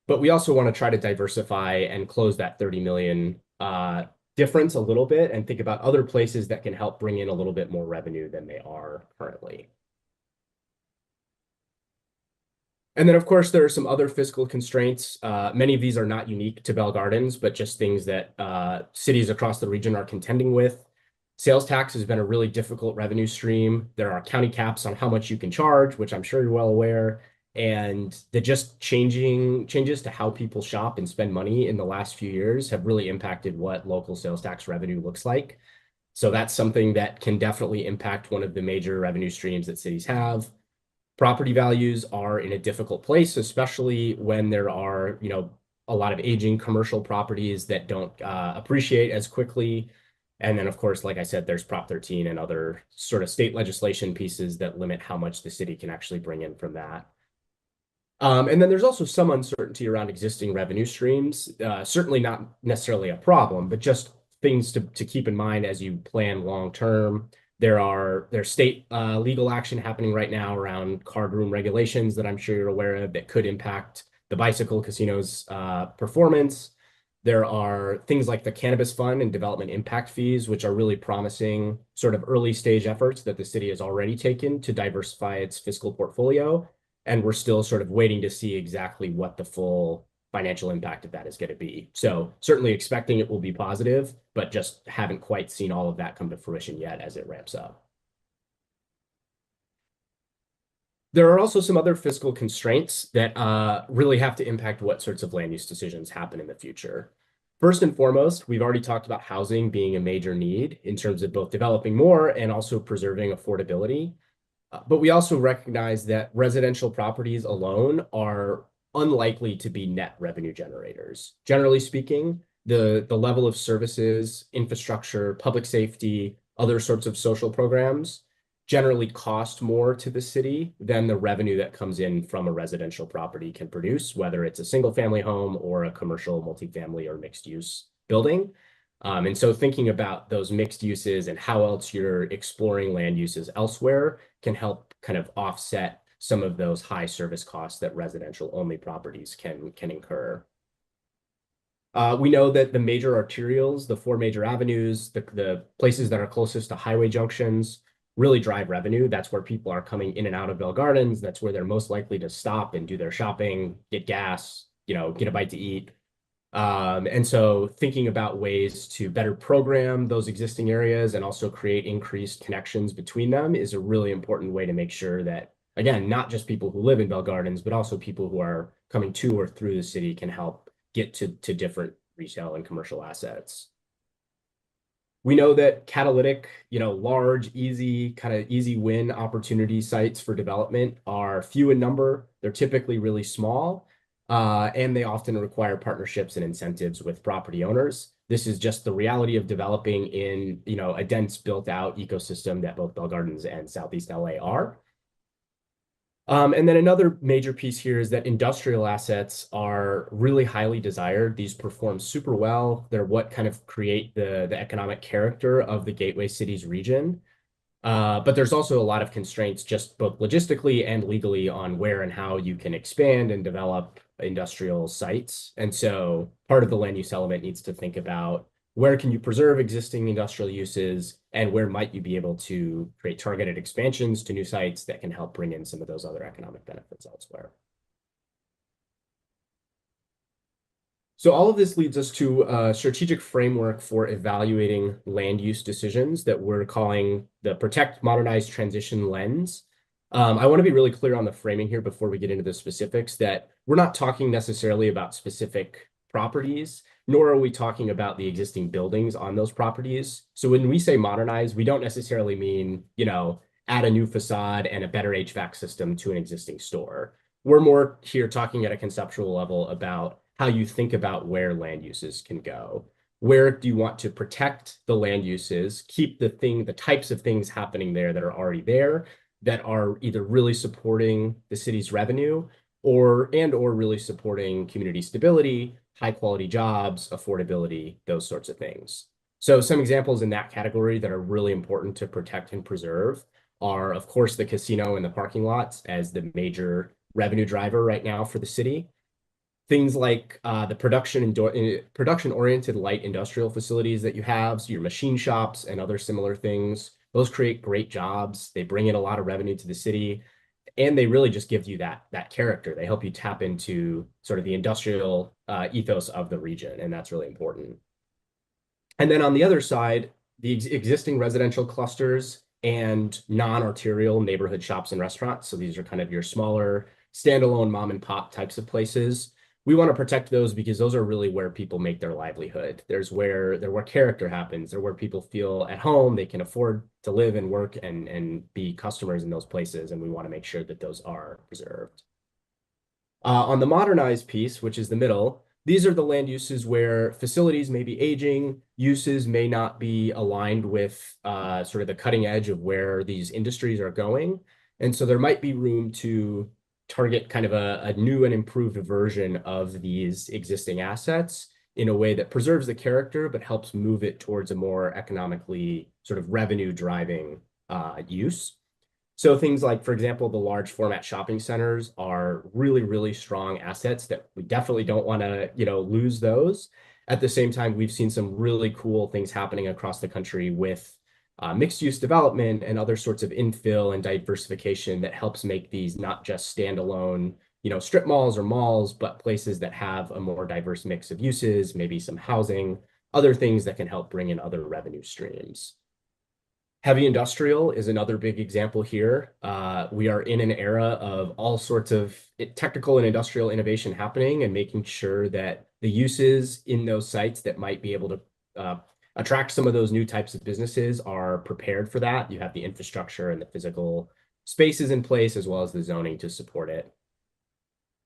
But we also want to try to diversify and close that 30 million difference a little bit and think about other places that can help bring in a little bit more revenue than they are currently. And then, of course, there are some other fiscal constraints. Many of these are not unique to Bell Gardens, but just things that cities across the region are contending with. Sales tax has been a really difficult revenue stream. There are county caps on how much you can charge, which I'm sure you're well aware. And the just changes to how people shop and spend money in the last few years have really impacted what local sales tax revenue looks like. So that's something that can definitely impact one of the major revenue streams that cities have. Property values are in a difficult place, especially when there are, a lot of aging commercial properties that don't appreciate as quickly. And then, of course, like I said, there's Prop 13 and other sort of state legislation pieces that limit how much the city can actually bring in from that. And then there's also some uncertainty around existing revenue streams. Certainly not necessarily a problem, but just things to keep in mind as you plan long term. There's state legal action happening right now around card room regulations that I'm sure you're aware of that could impact the bicycle casino's performance. There are things like the Cannabis Fund and development impact fees, which are really promising sort of early stage efforts that the city has already taken to diversify its fiscal portfolio. And we're still sort of waiting to see exactly what the full financial impact of that is going to be. So certainly expecting it will be positive, but just haven't quite seen all of that come to fruition yet as it ramps up. There are also some other fiscal constraints that really have to impact what sorts of land use decisions happen in the future. First and foremost, we've already talked about housing being a major need in terms of both developing more and also preserving affordability. But we also recognize that residential properties alone are unlikely to be net revenue generators. Generally speaking, the level of services, infrastructure, public safety, other sorts of social programs generally cost more to the city than the revenue that comes in from a residential property can produce, whether it's a single family home or a commercial multifamily or mixed use building. And so thinking about those mixed uses and how else you're exploring land uses elsewhere can help kind of offset some of those high service costs that residential only properties can incur. We know that the major arterials, the 4 major avenues, the places that are closest to highway junctions really drive revenue. That's where people are coming in and out of Bell Gardens. That's where they're most likely to stop and do their shopping, get gas, get a bite to eat. And so thinking about ways to better program those existing areas and also create increased connections between them is a really important way to make sure that, again, not just people who live in Bell Gardens, but also people who are coming to or through the city can help get to different retail and commercial assets. We know that catalytic, large, easy win opportunity sites for development are few in number. They're typically really small. And they often require partnerships and incentives with property owners. This is just the reality of developing in, a dense built out ecosystem that both Bell Gardens and Southeast LA are. And then another major piece here is that industrial assets are really highly desired. These perform super well. They're what kind of create the economic character of the gateway cities region. But there's also a lot of constraints just both logistically and legally on where and how you can expand and develop industrial sites. And so part of the land use element needs to think about where can you preserve existing industrial uses and where might you be able to create targeted expansions to new sites that can help bring in some of those other economic benefits elsewhere. So all of this leads us to a strategic framework for evaluating land use decisions that we're calling the Protect, Modernize, Transition lens. I want to be really clear on the framing here before we get into the specifics that we're not talking necessarily about specific properties, nor are we talking about the existing buildings on those properties. So when we say modernize, we don't necessarily mean, add a new facade and a better HVAC system to an existing store. We're more here talking at a conceptual level about how you think about where land uses can go. Where do you want to protect the land uses, keep the types of things happening there that are already there, that are either really supporting the city's revenue or really supporting community stability, high quality jobs, affordability, those sorts of things. So some examples in that category that are really important to protect and preserve are, of course, the casino and the parking lots as the major revenue driver right now for the city. Things like the production-oriented light industrial facilities that you have, so your machine shops and other similar things, those create great jobs. They bring in a lot of revenue to the city, and they really just give you that character. They help you tap into sort of the industrial ethos of the region, and that's really important. And then on the other side, the existing residential clusters and non-arterial neighborhood shops and restaurants. So these are kind of your smaller standalone mom and pop types of places. We want to protect those because those are really where people make their livelihood. They're where character happens. They're where people feel at home. They can afford to live and work and be customers in those places. And we want to make sure that those are preserved. On the modernized piece, which is the middle, these are the land uses where facilities may be aging, uses may not be aligned with sort of the cutting edge of where these industries are going. And so there might be room to target kind of a new and improved version of these existing assets in a way that preserves the character, but helps move it towards a more economically sort of revenue driving use. So things like, for example, the large format shopping centers are really, really strong assets that we definitely don't want to, lose those. At the same time, we've seen some really cool things happening across the country with mixed use development and other sorts of infill and diversification that helps make these not just standalone, strip malls or malls, but places that have a more diverse mix of uses, maybe some housing, other things that can help bring in other revenue streams. Heavy industrial is another big example here. We are in an era of all sorts of technical and industrial innovation happening and making sure that the uses in those sites that might be able to attract some of those new types of businesses are prepared for that. You have the infrastructure and the physical spaces in place, as well as the zoning to support it.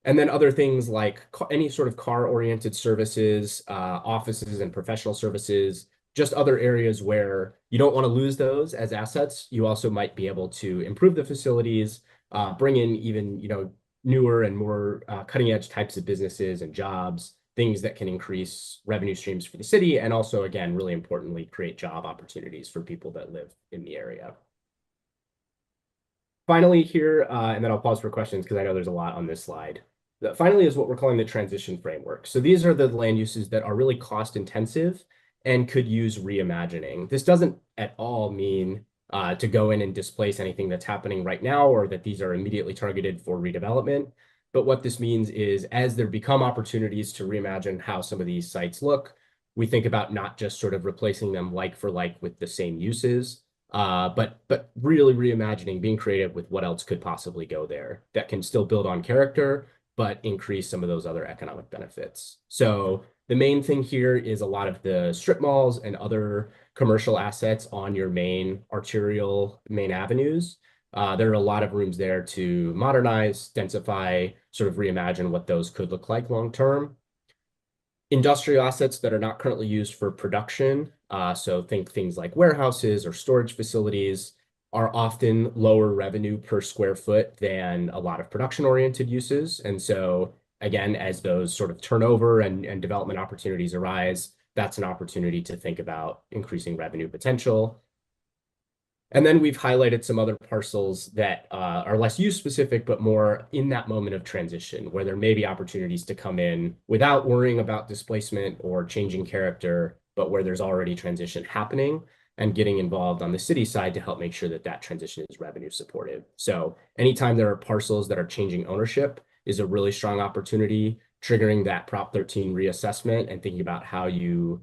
And then other things like any sort of car-oriented services, offices and professional services, just other areas where you don't want to lose those as assets. You also might be able to improve the facilities, bring in even, newer and more cutting edge types of businesses and jobs, things that can increase revenue streams for the city, and also, again, really importantly, create job opportunities for people that live in the area. Finally here, and then I'll pause for questions because I know there's a lot on this slide. Finally is what we're calling the transition framework. So these are the land uses that are really cost intensive and could use reimagining. This doesn't at all mean to go in and displace anything that's happening right now or that these are immediately targeted for redevelopment. But what this means is as there become opportunities to reimagine how some of these sites look, we think about not just sort of replacing them like for like with the same uses, but really reimagining, being creative with what else could possibly go there that can still build on character, but increase some of those other economic benefits. So the main thing here is a lot of the strip malls and other commercial assets on your main arterial main avenues. There are a lot of rooms there to modernize, densify, sort of reimagine what those could look like long term. Industrial assets that are not currently used for production, so think things like warehouses or storage facilities, are often lower revenue per square foot than a lot of production-oriented uses. And so again, as those sort of turnover and development opportunities arise, that's an opportunity to think about increasing revenue potential. And then we've highlighted some other parcels that are less use specific, but more in that moment of transition, where there may be opportunities to come in without worrying about displacement or changing character, but where there's already transition happening and getting involved on the city side to help make sure that that transition is revenue supportive. So anytime there are parcels that are changing ownership is a really strong opportunity, triggering that Prop 13 reassessment and thinking about how you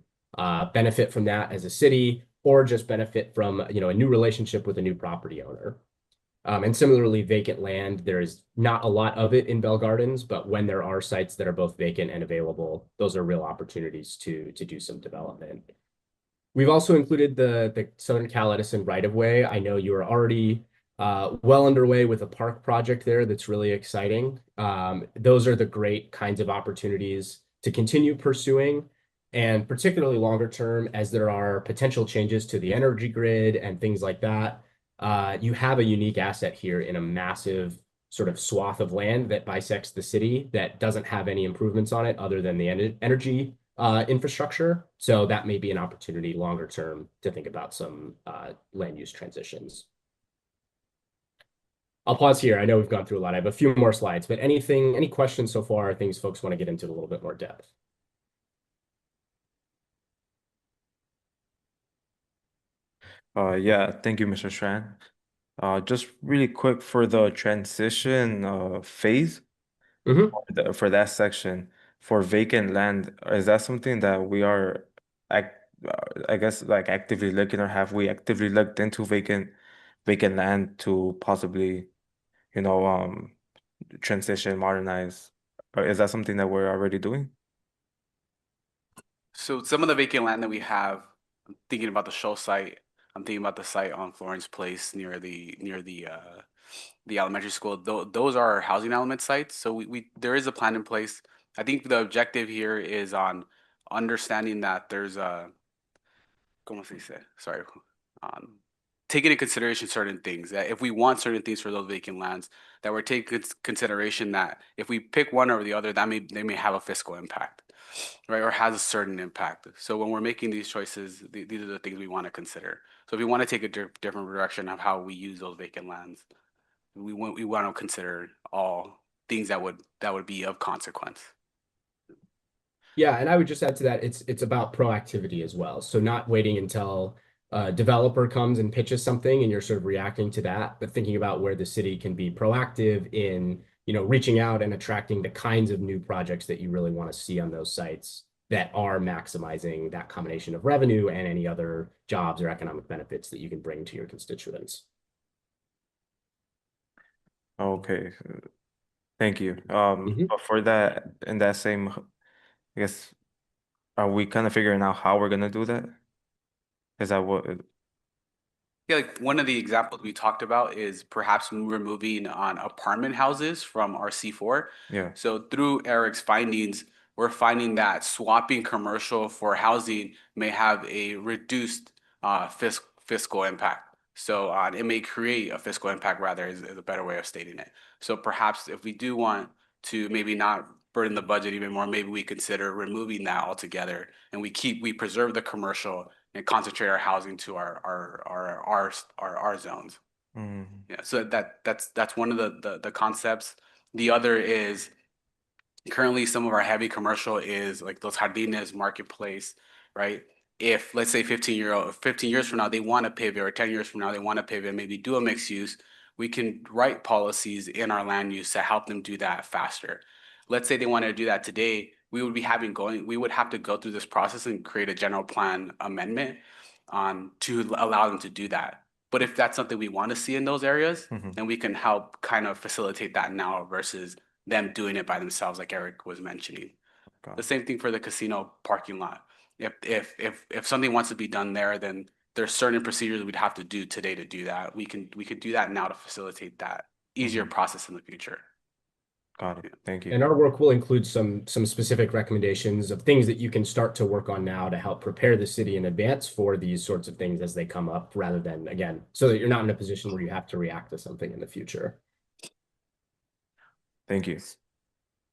benefit from that as a city, or just benefit from, a new relationship with a new property owner. And similarly, vacant land, there is not a lot of it in Bell Gardens, but when there are sites that are both vacant and available, those are real opportunities to do some development. We've also included the Southern Cal Edison right-of-way. I know you are already well underway with a park project there that's really exciting. Those are the great kinds of opportunities to continue pursuing, and particularly longer term, as there are potential changes to the energy grid and things like that. You have a unique asset here in a massive sort of swath of land that bisects the city that doesn't have any improvements on it other than the energy infrastructure. So that may be an opportunity longer term to think about some land use transitions. I'll pause here. I know we've gone through a lot. I have a few more slides, but any questions so far, or things folks want to get into a little bit more depth? Yeah, thank you, Mr. Strand. Just really quick for the transition phase for that section for vacant land, is that something that we are I guess like actively looking, or have we actively looked into vacant land to possibly, transition, modernize? Or is that something that we're already doing? So some of the vacant land that we have, I'm thinking about the Show site. I'm thinking about the site on Florence Place near the elementary school. Those are housing element sites. So we there is a plan in place. I think the objective here is on understanding that there's a, ¿cómo se dice? Sorry, taking into consideration certain things. That if we want certain things for those vacant lands, that we're taking consideration that if we pick one over the other, they may have a fiscal impact, right? Or has a certain impact. So when we're making these choices, these are the things we want to consider. So if we want to take a different direction of how we use those vacant lands, we want to consider all things that would be of consequence. Yeah, and I would just add to that, it's about proactivity as well. So not waiting until a developer comes and pitches something and you're sort of reacting to that, but thinking about where the city can be proactive in, reaching out and attracting the kinds of new projects that you really want to see on those sites that are maximizing that combination of revenue and any other jobs or economic benefits that you can bring to your constituents. Okay, thank you. But for that, in that same, I guess, are we kind of figuring out how we're gonna do that? Is that what? Yeah, like one of the examples we talked about is perhaps removing on apartment houses from our C4. Yeah. So through Eric's findings, we're finding that swapping commercial for housing may have a reduced fiscal impact. So it may create a fiscal impact, rather, is a better way of stating it. So perhaps if we do want to maybe not burden the budget even more, maybe we consider removing that altogether, and we preserve the commercial and concentrate our housing to our zones. Yeah, so that's one of the concepts. The other is currently some of our heavy commercial is like Los Jardines Marketplace, right? If let's say 15 years from now they want to pivot, or 10 years from now they want to pivot, maybe do a mixed use, we can write policies in our land use to help them do that faster. Let's say they want to do that today, we would have to go through this process and create a general plan amendment to allow them to do that. But if that's something we want to see in those areas, then we can help kind of facilitate that now versus them doing it by themselves, like Eric was mentioning. Got The it. same thing for the casino parking lot. If something wants to be done there, then there's certain procedures we'd have to do today to do that. We could do that now to facilitate that easier process in the future. Got it. Thank And you. our work will include some specific recommendations of things that you can start to work on now to help prepare the city in advance for these sorts of things as they come up, rather than, again, so that you're not in a position where you have to react to something in the future. Thank you.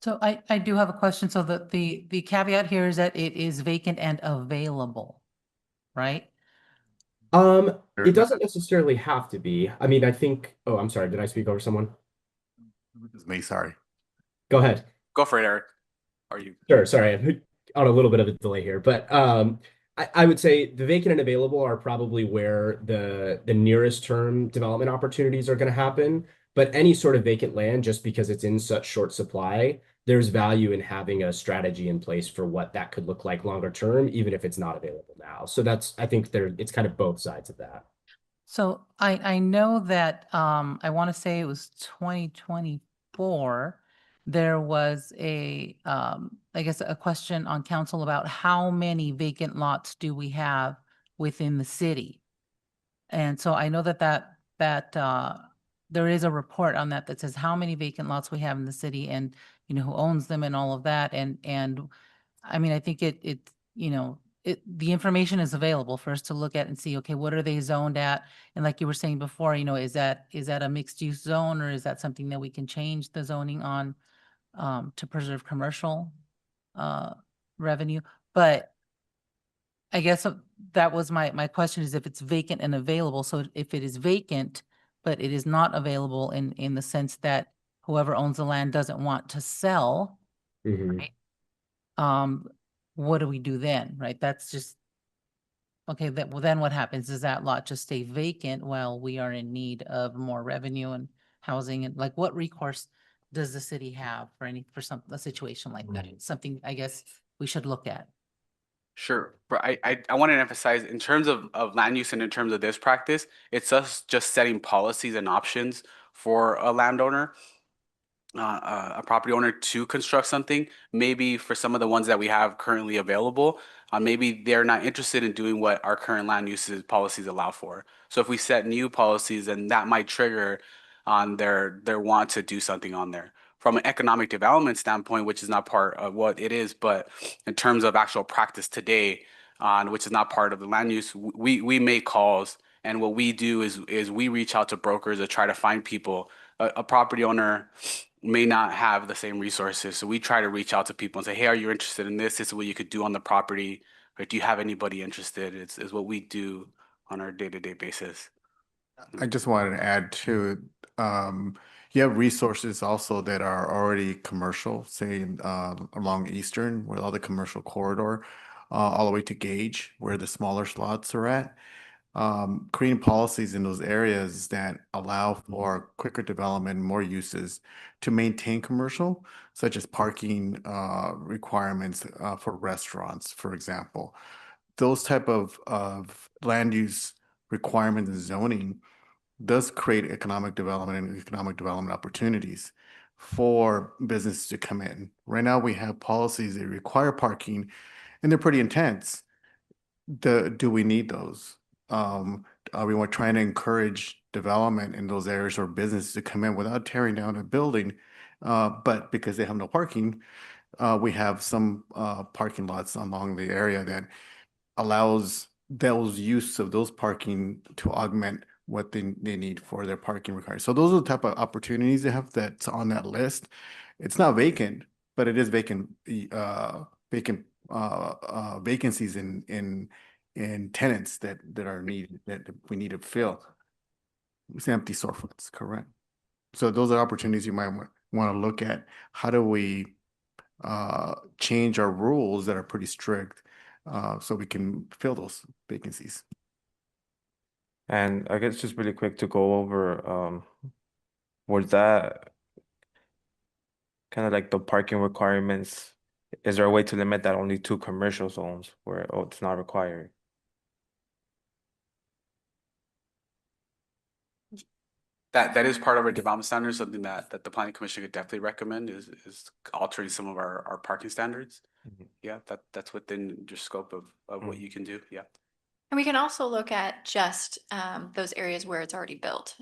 So I do have a question. So the caveat here is that it is vacant and available, right? It doesn't necessarily have to be. I mean, I think, oh, I'm sorry, did I speak over someone? It's me, sorry. Go ahead. Go for it, Eric. Are you? Sure, sorry, I'm on a little bit of a delay here, but I would say the vacant and available are probably where the nearest term development opportunities are going to happen. But any sort of vacant land, just because it's in such short supply, there's value in having a strategy in place for what that could look like longer term, even if it's not available now. So that's, I think it's kind of both sides of that. So I know that I want to say it was 2024. There was a I guess a question on council about how many vacant lots do we have within the city. And so I know that there is a report on that says how many vacant lots we have in the city, and you know who owns them and all of that. And I mean, I think it you know the information is available for us to look at and see, okay, what are they zoned at? And like you were saying before, you know, is that a mixed use zone, or is that something that we can change the zoning on to preserve commercial revenue? But I guess that was my question, is if it's vacant and available. So if it is vacant, but it is not available in the sense that whoever owns the land doesn't want to sell, Mhm. right? What do we do then, right? That's just, okay, well, then what happens? Does that lot just stay vacant while we are in need of more revenue and housing? And like, what recourse does the city have for a situation like that? It's something I guess we should look at. Sure, but I want to emphasize in terms of land use and in terms of this practice, it's us just setting policies and options for a landowner, a property owner to construct something. Maybe for some of the ones that we have currently available, maybe they're not interested in doing what our current land uses policies allow for. So if we set new policies, then that might trigger on their want to do something on there. From an economic development standpoint, which is not part of what it is, but in terms of actual practice today, which is not part of the land use, we make calls, and what we do is we reach out to brokers to try to find people. A property owner may not have the same resources, so we try to reach out to people and say, "Hey, are you interested in this? This is what you could do on the property, or do you have anybody interested?" It's what we do on our day-to-day basis. I just wanted to add to, you have resources also that are already commercial, say along Eastern, where all the commercial corridor, all the way to Gage, where the smaller slots are at. Creating policies in those areas that allow for quicker development, more uses to maintain commercial, such as parking requirements for restaurants, for example. Those type of land use requirements and zoning does create economic development and economic development opportunities for businesses to come in. Right now, we have policies that require parking, and they're pretty intense. Do we need those? Are we trying to encourage development in those areas or businesses to come in without tearing down a building? But because they have no parking, we have some parking lots along the area that allows those use of those parking to augment what they need for their parking requirements. So those are the type of opportunities they have that's on that list. It's not vacant, but it is vacancies in tenants that are needed, that we need to fill. It's empty storefronts, correct? So those are opportunities you might want to look at. How do we change our rules that are pretty strict so we can fill those vacancies? And I guess just really quick to go over, was that kind of like the parking requirements? Is there a way to limit that only to commercial zones where it's not required? That is part of our development standards, something that the planning commission could definitely recommend is altering some of our parking standards. Mhm. Yeah, that's within your scope of what you can do. Yeah. And we can also look at just those areas where it's already built.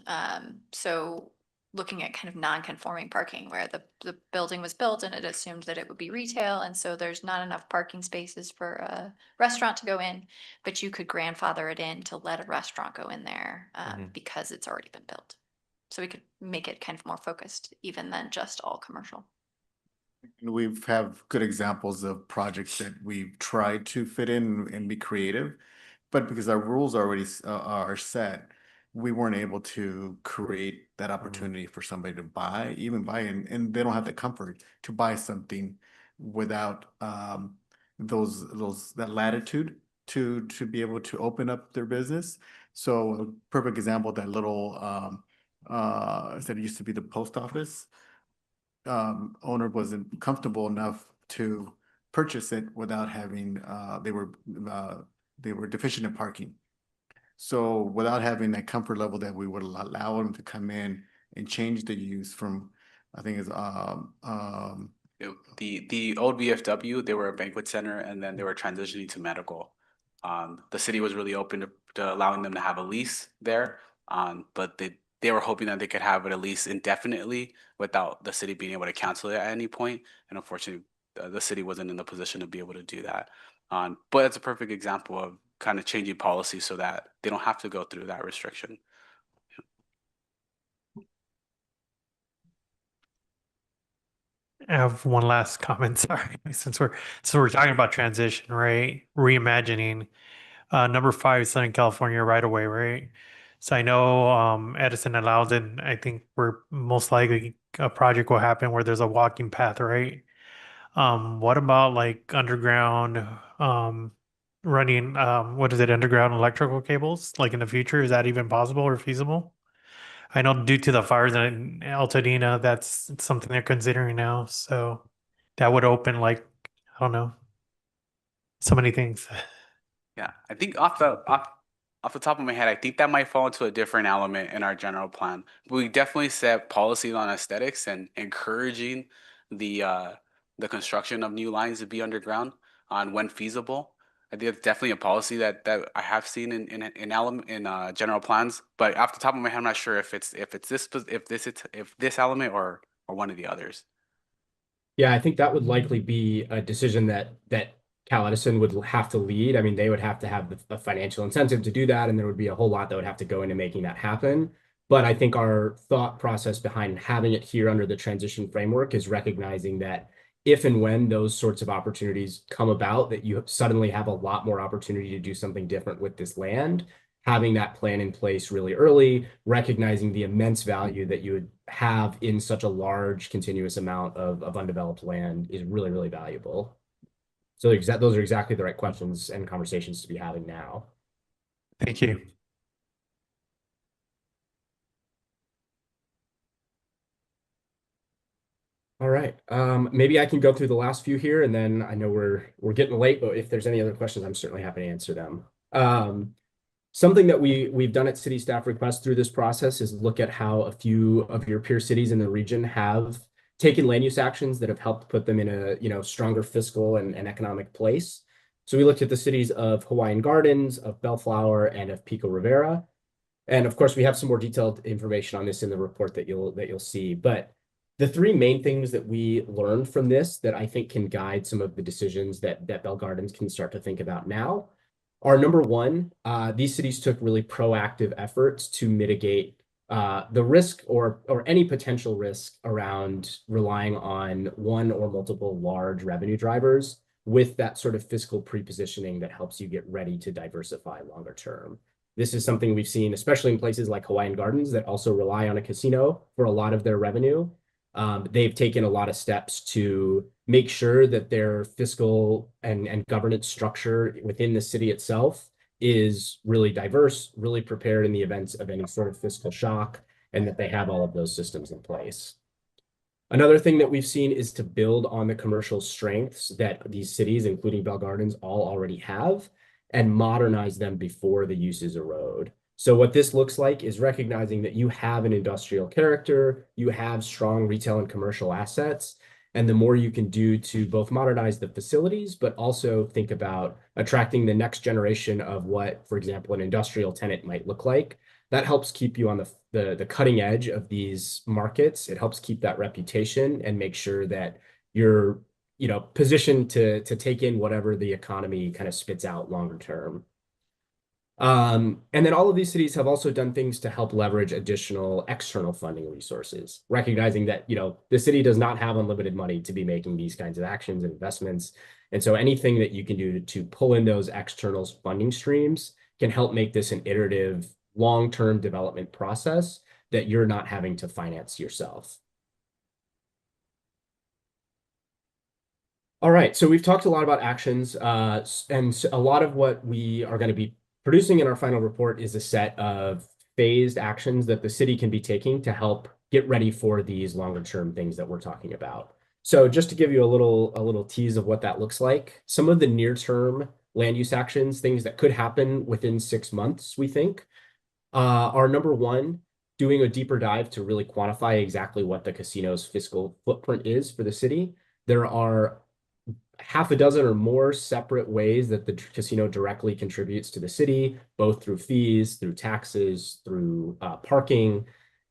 So looking at kind of non-conforming parking where the building was built and it assumed that it would be retail. And so there's not enough parking spaces for a restaurant to go in, but you could grandfather it in to let a restaurant go in there because it's already been built. So we could make it kind of more focused even than just all commercial. We've have good examples of projects that we've tried to fit in and be creative, but because our rules already are set, we weren't able to create that opportunity for somebody to buy, and they don't have the comfort to buy something without that latitude to be able to open up their business. So a perfect example, that little that used to be the post office. Owner wasn't comfortable enough to purchase it without having they were deficient in parking. So without having that comfort level that we would allow them to come in and change the use from, I think it's The old VFW, they were a banquet center, and then they were transitioning to medical. The city was really open to allowing them to have a lease there, but they were hoping that they could have it at least indefinitely without the city being able to cancel it at any point. And unfortunately, the city wasn't in the position to be able to do that. But it's a perfect example of kind of changing policy so that they don't have to go through that restriction. I have one last comment, sorry, since we're talking about transition, right? Reimagining. Number 5, Southern California right away, right? So I know Edison and Loudon, I think we're most likely a project will happen where there's a walking path, right? What about like underground running what is it, underground electrical cables? Like in the future, is that even possible or feasible? I know due to the fires in Altadena, that's something they're considering now. So that would open like, I don't know, so many things. Yeah, I think off the top of my head, I think that might fall into a different element in our general plan. But we definitely set policies on aesthetics and encouraging the construction of new lines to be underground on when feasible. I think it's definitely a policy that I have seen in general plans. But off the top of my head, I'm not sure if this element or one of the others. Yeah, I think that would likely be a decision that Cal Edison would have to lead. I mean, they would have to have the financial incentive to do that, and there would be a whole lot that would have to go into making that happen. But I think our thought process behind having it here under the transition framework is recognizing that if and when those sorts of opportunities come about, that you suddenly have a lot more opportunity to do something different with this land, having that plan in place really early, recognizing the immense value that you would have in such a large continuous amount of undeveloped land is really, really valuable. So those are exactly the right questions and conversations to be having now. Thank you. All right. Maybe I can go through the last few here, and then I know we're getting late, but if there's any other questions, I'm certainly happy to answer them. Something that we've done at city staff request through this process is look at how a few of your peer cities in the region have taken land use actions that have helped put them in a stronger fiscal and economic place. So we looked at the cities of Hawaiian Gardens, of Bellflower, and of Pico Rivera. And of course, we have some more detailed information on this in the report that you'll see. But the 3 main things that we learned from this that I think can guide some of the decisions that Bell Gardens can start to think about now are, number 1, these cities took really proactive efforts to mitigate the risk or any potential risk around relying on one or multiple large revenue drivers with that sort of fiscal prepositioning that helps you get ready to diversify longer term. This is something we've seen, especially in places like Hawaiian Gardens that also rely on a casino for a lot of their revenue. They've taken a lot of steps to make sure that their fiscal and governance structure within the city itself is really diverse, really prepared in the events of any sort of fiscal shock, and that they have all of those systems in place. Another thing that we've seen is to build on the commercial strengths that these cities, including Bell Gardens, all already have, and modernize them before the uses erode. So what this looks like is recognizing that you have an industrial character, you have strong retail and commercial assets, and the more you can do to both modernize the facilities, but also think about attracting the next generation of what, for example, an industrial tenant might look like, That helps keep you on the cutting edge of these markets. It helps keep that reputation and make sure that you're, positioned to take in whatever the economy kind of spits out longer term. And then all of these cities have also done things to help leverage additional external funding resources, recognizing that, the city does not have unlimited money to be making these kinds of actions and investments. And so anything that you can do to pull in those external funding streams can help make this an iterative, long-term development process that you're not having to finance yourself. All right, so we've talked a lot about actions, and a lot of what we are going to be producing in our final report is a set of phased actions that the city can be taking to help get ready for these longer term things that we're talking about. So just to give you a little tease of what that looks like, some of the near term land use actions, things that could happen within 6 months, we think, are number one, doing a deeper dive to really quantify exactly what the casino's fiscal footprint is for the city. There are half a dozen or more separate ways that the casino directly contributes to the city, both through fees, through taxes, through parking,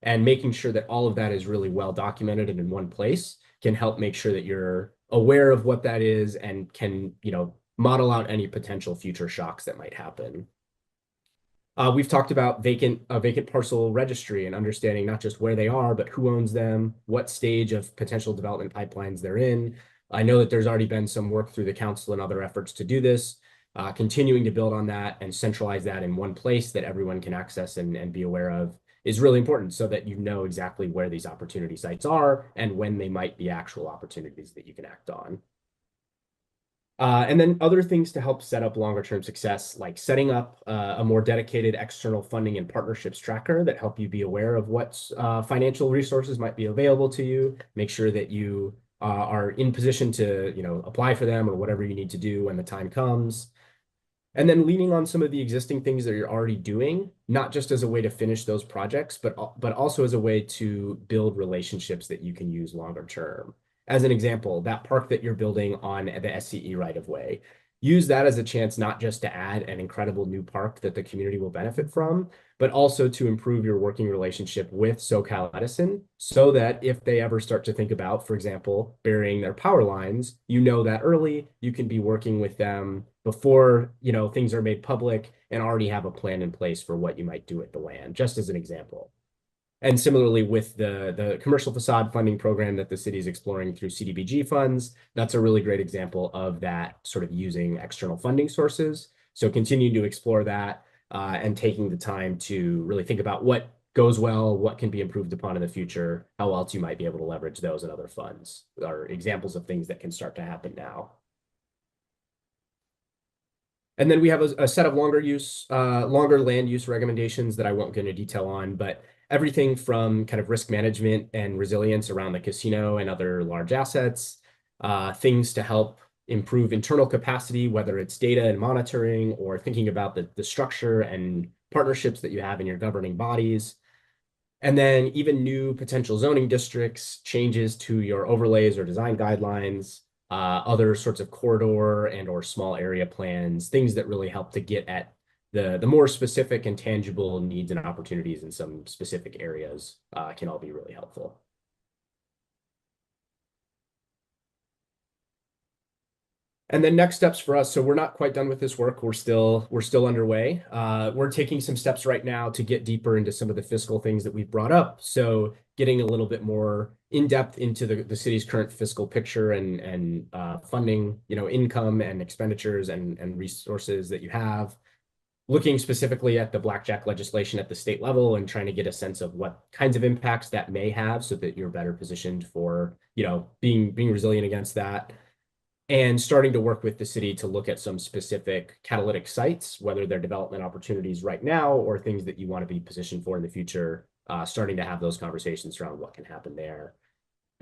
and making sure that all of that is really well documented and in one place can help make sure that you're aware of what that is and can, model out any potential future shocks that might happen. We've talked about vacant parcel registry and understanding not just where they are, but who owns them, what stage of potential development pipelines they're in. I know that there's already been some work through the council and other efforts to do this, continuing to build on that and centralize that in one place that everyone can access and be aware of is really important so that you know exactly where these opportunity sites are and when they might be actual opportunities that you can act on. And then other things to help set up longer term success, like setting up a more dedicated external funding and partnerships tracker that help you be aware of what financial resources might be available to you, make sure that you are in position to, apply for them or whatever you need to do when the time comes. And then leaning on some of the existing things that you're already doing, not just as a way to finish those projects, but also as a way to build relationships that you can use longer term. As an example, that park that you're building on the SCE right of way, use that as a chance not just to add an incredible new park that the community will benefit from, but also to improve your working relationship with SoCal Edison so that if they ever start to think about, for example, burying their power lines, that early, you can be working with them before, things are made public and already have a plan in place for what you might do with the land, just as an example. And similarly with the commercial facade funding program that the city is exploring through CDBG funds, that's a really great example of that sort of using external funding sources. So continuing to explore that and taking the time to really think about what goes well, what can be improved upon in the future, how else you might be able to leverage those and other funds are examples of things that can start to happen now. And then we have a set of longer land use recommendations that I won't get into detail on, but everything from kind of risk management and resilience around the casino and other large assets, things to help improve internal capacity, whether it's data and monitoring or thinking about the structure and partnerships that you have in your governing bodies. And then even new potential zoning districts, changes to your overlays or design guidelines, other sorts of corridor and or small area plans, things that really help to get at the more specific and tangible needs and opportunities in some specific areas can all be really helpful. And then next steps for us. So we're not quite done with this work. We're still underway. We're taking some steps right now to get deeper into some of the fiscal things that we've brought up. So getting a little bit more in depth into the city's current fiscal picture and funding, income and expenditures and resources that you have. Looking specifically at the blackjack legislation at the state level and trying to get a sense of what kinds of impacts that may have so that you're better positioned for, being resilient against that. And starting to work with the city to look at some specific catalytic sites, whether they're development opportunities right now or things that you want to be positioned for in the future, starting to have those conversations around what can happen there.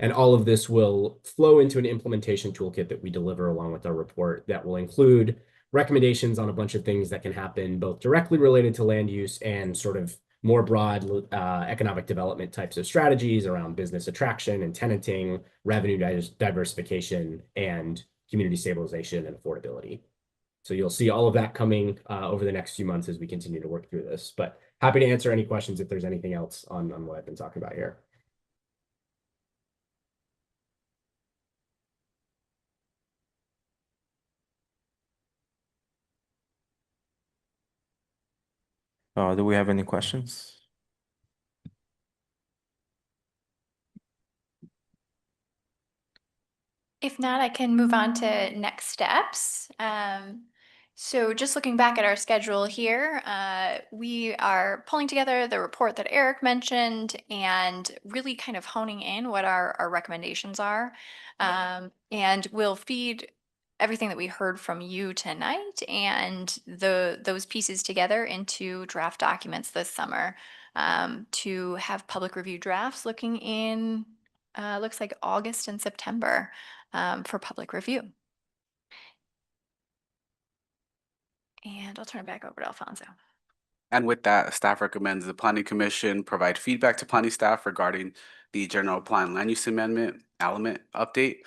And all of this will flow into an implementation toolkit that we deliver along with our report that will include recommendations on a bunch of things that can happen both directly related to land use and sort of more broad economic development types of strategies around business attraction and tenanting, revenue diversification, and community stabilization and affordability. So you'll see all of that coming over the next few months as we continue to work through this. But happy to answer any questions if there's anything else on what I've been talking about here. Do we have any questions? If not, I can move on to next steps. So just looking back at our schedule here, we are pulling together the report that Eric mentioned and really kind of honing in what our recommendations are. And we'll feed everything that we heard from you tonight and those pieces together into draft documents this summer to have public review drafts looking in, looks like August and September for public review. And I'll turn it back over to Alfonso. And with that, staff recommends the planning commission provide feedback to planning staff regarding the general plan land use amendment element update,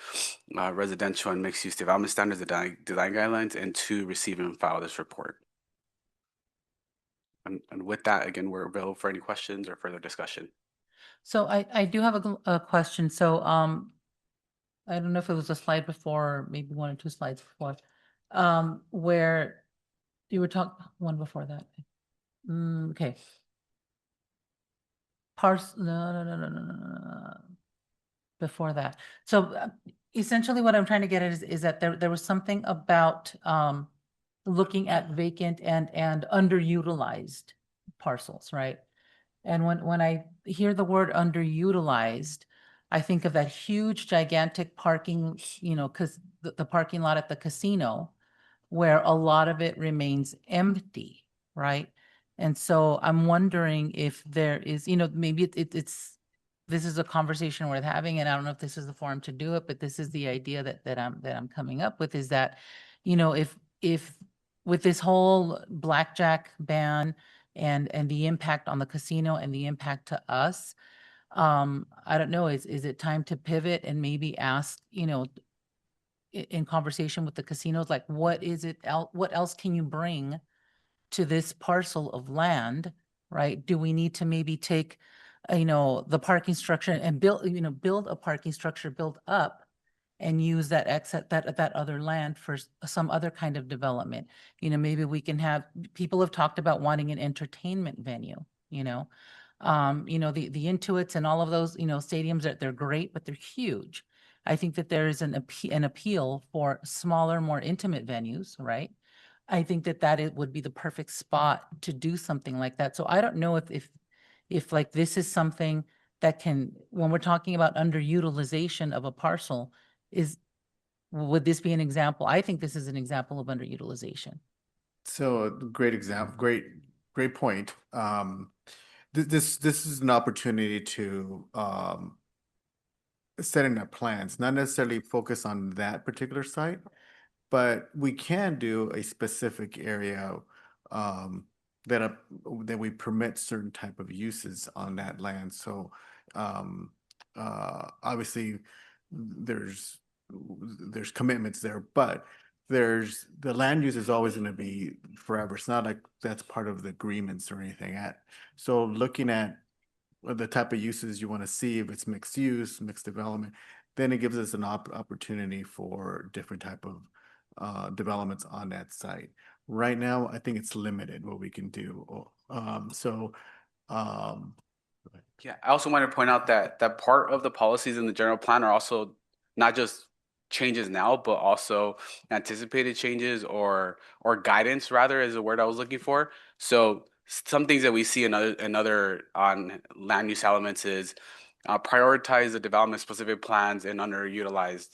residential and mixed use development standards, design guidelines, and to receive and file this report. And with that, again, we're available for any questions or further discussion. So I do have a question. So I don't know if it was a slide before, or maybe one or two slides before, where you were talking, one before that. Okay. No. Before that. So essentially what I'm trying to get at is that there was something about looking at vacant and underutilized parcels, right? And when I hear the word underutilized, I think of that huge, gigantic parking, because the parking lot at the casino, where a lot of it remains empty, right? And so I'm wondering if there is, maybe this is a conversation worth having, and I don't know if this is the forum to do it, but this is the idea that I'm coming up with, is that, if with this whole blackjack ban and the impact on the casino and the impact to us, I don't know, is it time to pivot and maybe ask, in conversation with the casinos, like, what else can you bring to this parcel of land, right? Do we need to maybe take, the parking structure and build a parking structure, build up and use that that other land for some other kind of development? Maybe we can have, people have talked about wanting an entertainment venue, the Intuits and all of those, stadiums, they're great, but they're huge. I think that there is an appeal for smaller, more intimate venues, right? I think that it would be the perfect spot to do something like that. So I don't know if like this is something that can, when we're talking about underutilization of a parcel, would this be an example? I think this is an example of underutilization. So great example, great point. This is an opportunity to setting up plans, not necessarily focus on that particular site, but we can do a specific area that we permit certain type of uses on that land. So obviously there's commitments there, but the land use is always going to be forever. It's not like that's part of the agreements or anything. So looking at the type of uses you want to see, if it's mixed use, mixed development, then it gives us an opportunity for different type of developments on that site. Right now, I think it's limited what we can do. Yeah, I also want to point out that part of the policies in the general plan are also not just changes now, but also anticipated changes or guidance, rather, is the word I was looking for. So some things that we see another on land use elements is prioritize the development specific plans in underutilized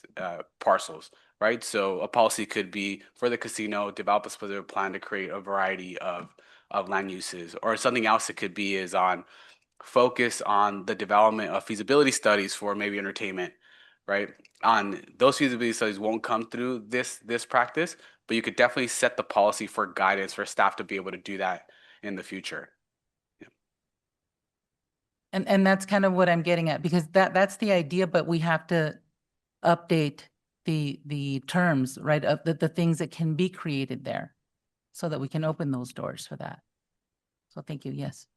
parcels, right? So a policy could be for the casino, develop a specific plan to create a variety of land uses, or something else it could be is on focus on the development of feasibility studies for maybe entertainment, right? On those feasibility studies won't come through this practice, but you could definitely set the policy for guidance for staff to be able to do that in the future. Yeah. And that's kind of what I'm getting at, because that's the idea, but we have to update the terms, right, of the things that can be created there, so that we can open those doors for that. So thank you, yes.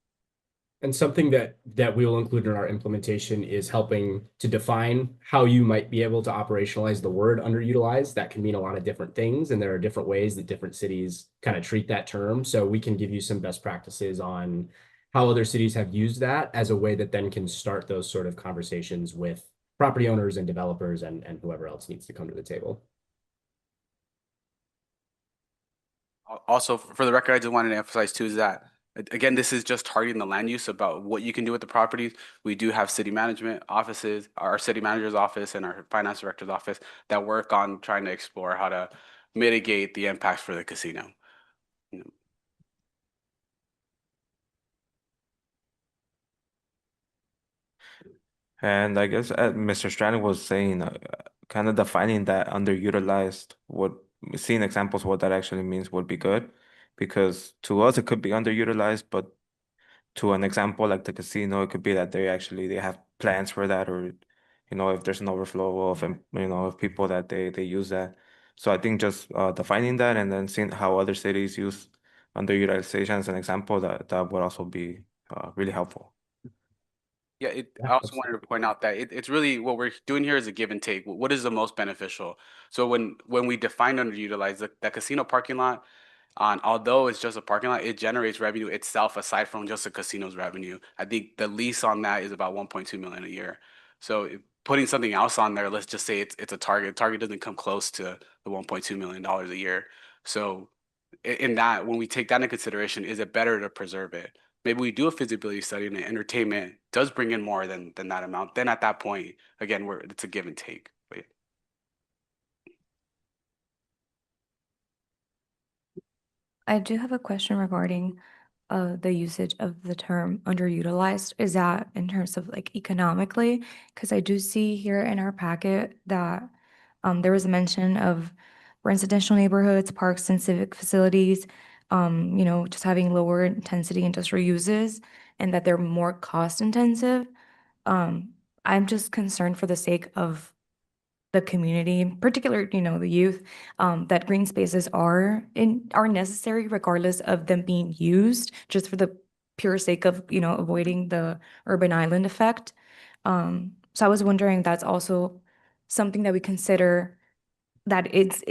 And something that we will include in our implementation is helping to define how you might be able to operationalize the word underutilized. That can mean a lot of different things, and there are different ways that different cities kind of treat that term. So we can give you some best practices on how other cities have used that as a way that then can start those sort of conversations with property owners and developers and whoever else needs to come to the table. Also, for the record, I just wanted to emphasize too is that, again, this is just targeting the land use about what you can do with the properties. We do have city management offices, our city manager's office and our finance director's office that work on trying to explore how to mitigate the impacts for the casino. And I guess Mr. Strand was saying, kind of defining that underutilized, what seeing examples what that actually means would be good, because to us it could be underutilized, but to an example like the casino, it could be that they have plans for that, or if there's an overflow of of people that they use that. So I think just defining that and then seeing how other cities use underutilization as an example, that would also be really helpful. Yeah, Yeah, I also absolutely. wanted to point out that it's really what we're doing here is a give and take. What is the most beneficial? So when we define underutilized, the casino parking lot, although it's just a parking lot, it generates revenue itself aside from just the casino's revenue. I think the lease on that is about 1.2 million a year. So putting something else on there, let's just say it's a Target. Target doesn't come close to the 1.2 million dollars a year. So in that, when we take that into consideration, is it better to preserve it? Maybe we do a feasibility study and the entertainment does bring in more than that amount. Then at that point, again, it's a give and take. But I do have a question regarding the usage of the term underutilized. Is that in terms of like economically? Because I do see here in our packet that there was a mention of residential neighborhoods, parks, and civic facilities, just having lower intensity industrial uses and that they're more cost intensive. I'm just concerned for the sake of the community, in particular, the youth, that green spaces are necessary regardless of them being used, just for the pure sake of, avoiding the urban island effect. So I was wondering, that's also something that we consider, that it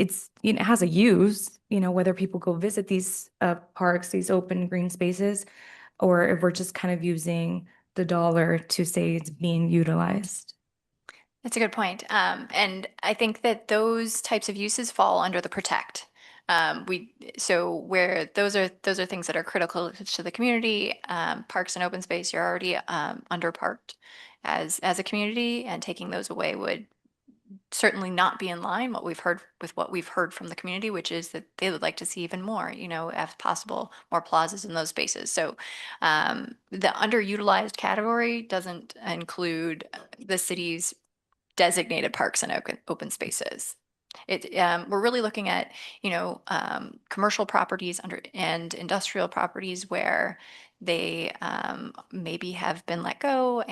has a use, whether people go visit these parks, these open green spaces, or if we're just kind of using the dollar to say it's being utilized. That's a good point. And I think that those types of uses fall under the protect. So where those are things that are critical to the community, parks and open space, you're already under parked as a community, and taking those away would certainly not be in line what we've heard from the community, which is that they would like to see even more, if possible, more plazas in those spaces. So the underutilized category doesn't include the city's designated parks and open spaces. We're really looking at, commercial properties and industrial properties where they maybe have been let go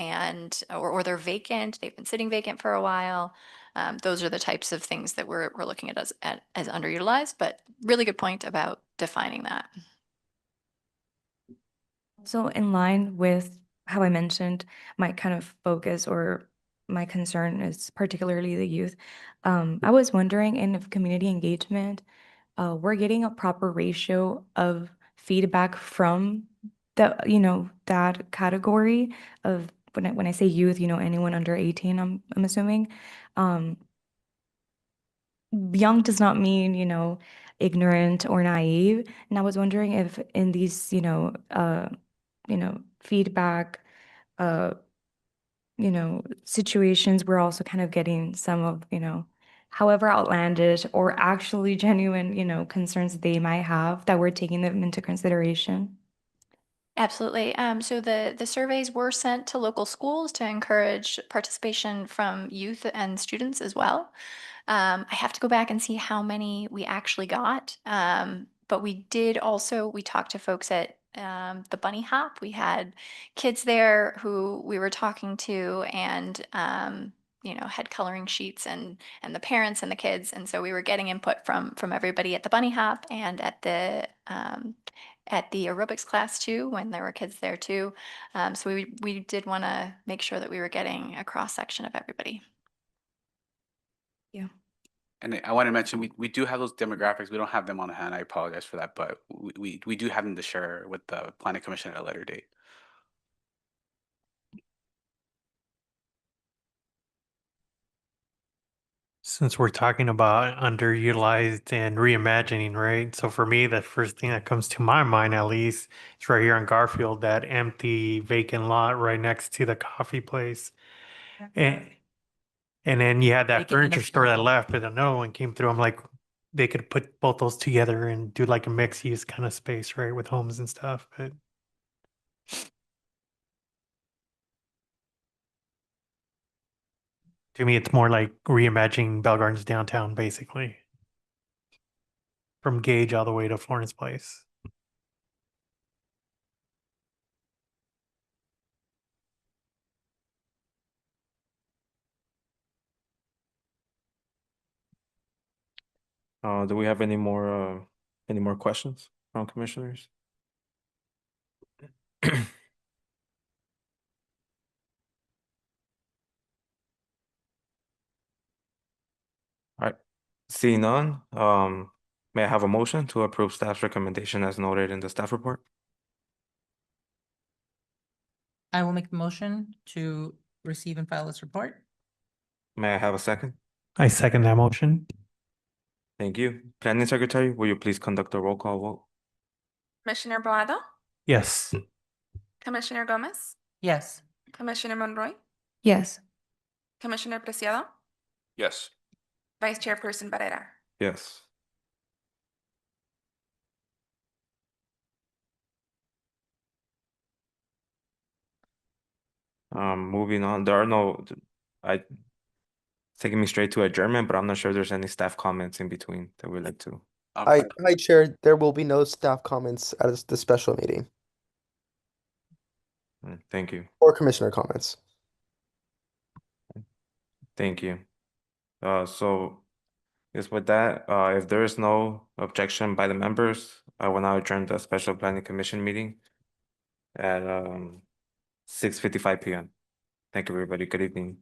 or they're vacant. They've been sitting vacant for a while. Those are the types of things that we're looking at as underutilized. But really good point about defining that. So in line with how I mentioned, my kind of focus or my concern is particularly the youth. I was wondering in community engagement, we're getting a proper ratio of feedback from that category of when I say youth, anyone under 18, I'm assuming. Young does not mean, ignorant or naive. And I was wondering if in these, feedback, uh, situations, we're also kind of getting some of, however outlandish or actually genuine, concerns that they might have, that we're taking them into consideration. Absolutely. So the surveys were sent to local schools to encourage participation from youth and students as well. I have to go back and see how many we actually got. But we talked to folks at the Bunny Hop. We had kids there who we were talking to, and had coloring sheets, and the parents and the kids. And so we were getting input from everybody at the Bunny Hop and at the at the aerobics class too, when there were kids there too. So we did want to make sure that we were getting a cross section of everybody. And I want to mention, we do have those demographics. We don't have them on hand. I apologize for that, but we do have them to share with the planning commission at a later date. Since we're talking about underutilized and reimagining, right? So for me, the first thing that comes to my mind, at least, is right here on Garfield, that empty vacant lot right next to the coffee place. And then you had that Make it in a furniture store that circle. left, but another one came through. I'm like, they could put both those together and do like a mixed use kind of space, right, with homes and stuff. But to me, it's more like reimagining Bell Gardens downtown, basically, from Gage all the way to Florence Place. Do we have any more questions from commissioners? All right, seeing none, may I have a motion to approve staff's recommendation as noted in the staff report? I will make the motion to receive and file this report. May I have a second? I second that motion. Thank you. Planning Secretary, will you please conduct a roll call vote? Commissioner Boado, Yes. Commissioner Gomez, Yes. Commissioner Monroy, Yes. Commissioner Preciado, Yes. Vice Chairperson Barrera. Yes. Moving on, there are no, taking me straight to adjournment, but I'm not sure there's any staff comments in between that we'd like to. Hi, Chair. There will be no staff comments at the special meeting Thank you. or commissioner comments. Thank you. So yes, with that, if there is no objection by the members, I will now adjourn the special planning commission meeting at 6:55 p.m. Thank you, everybody. Good evening.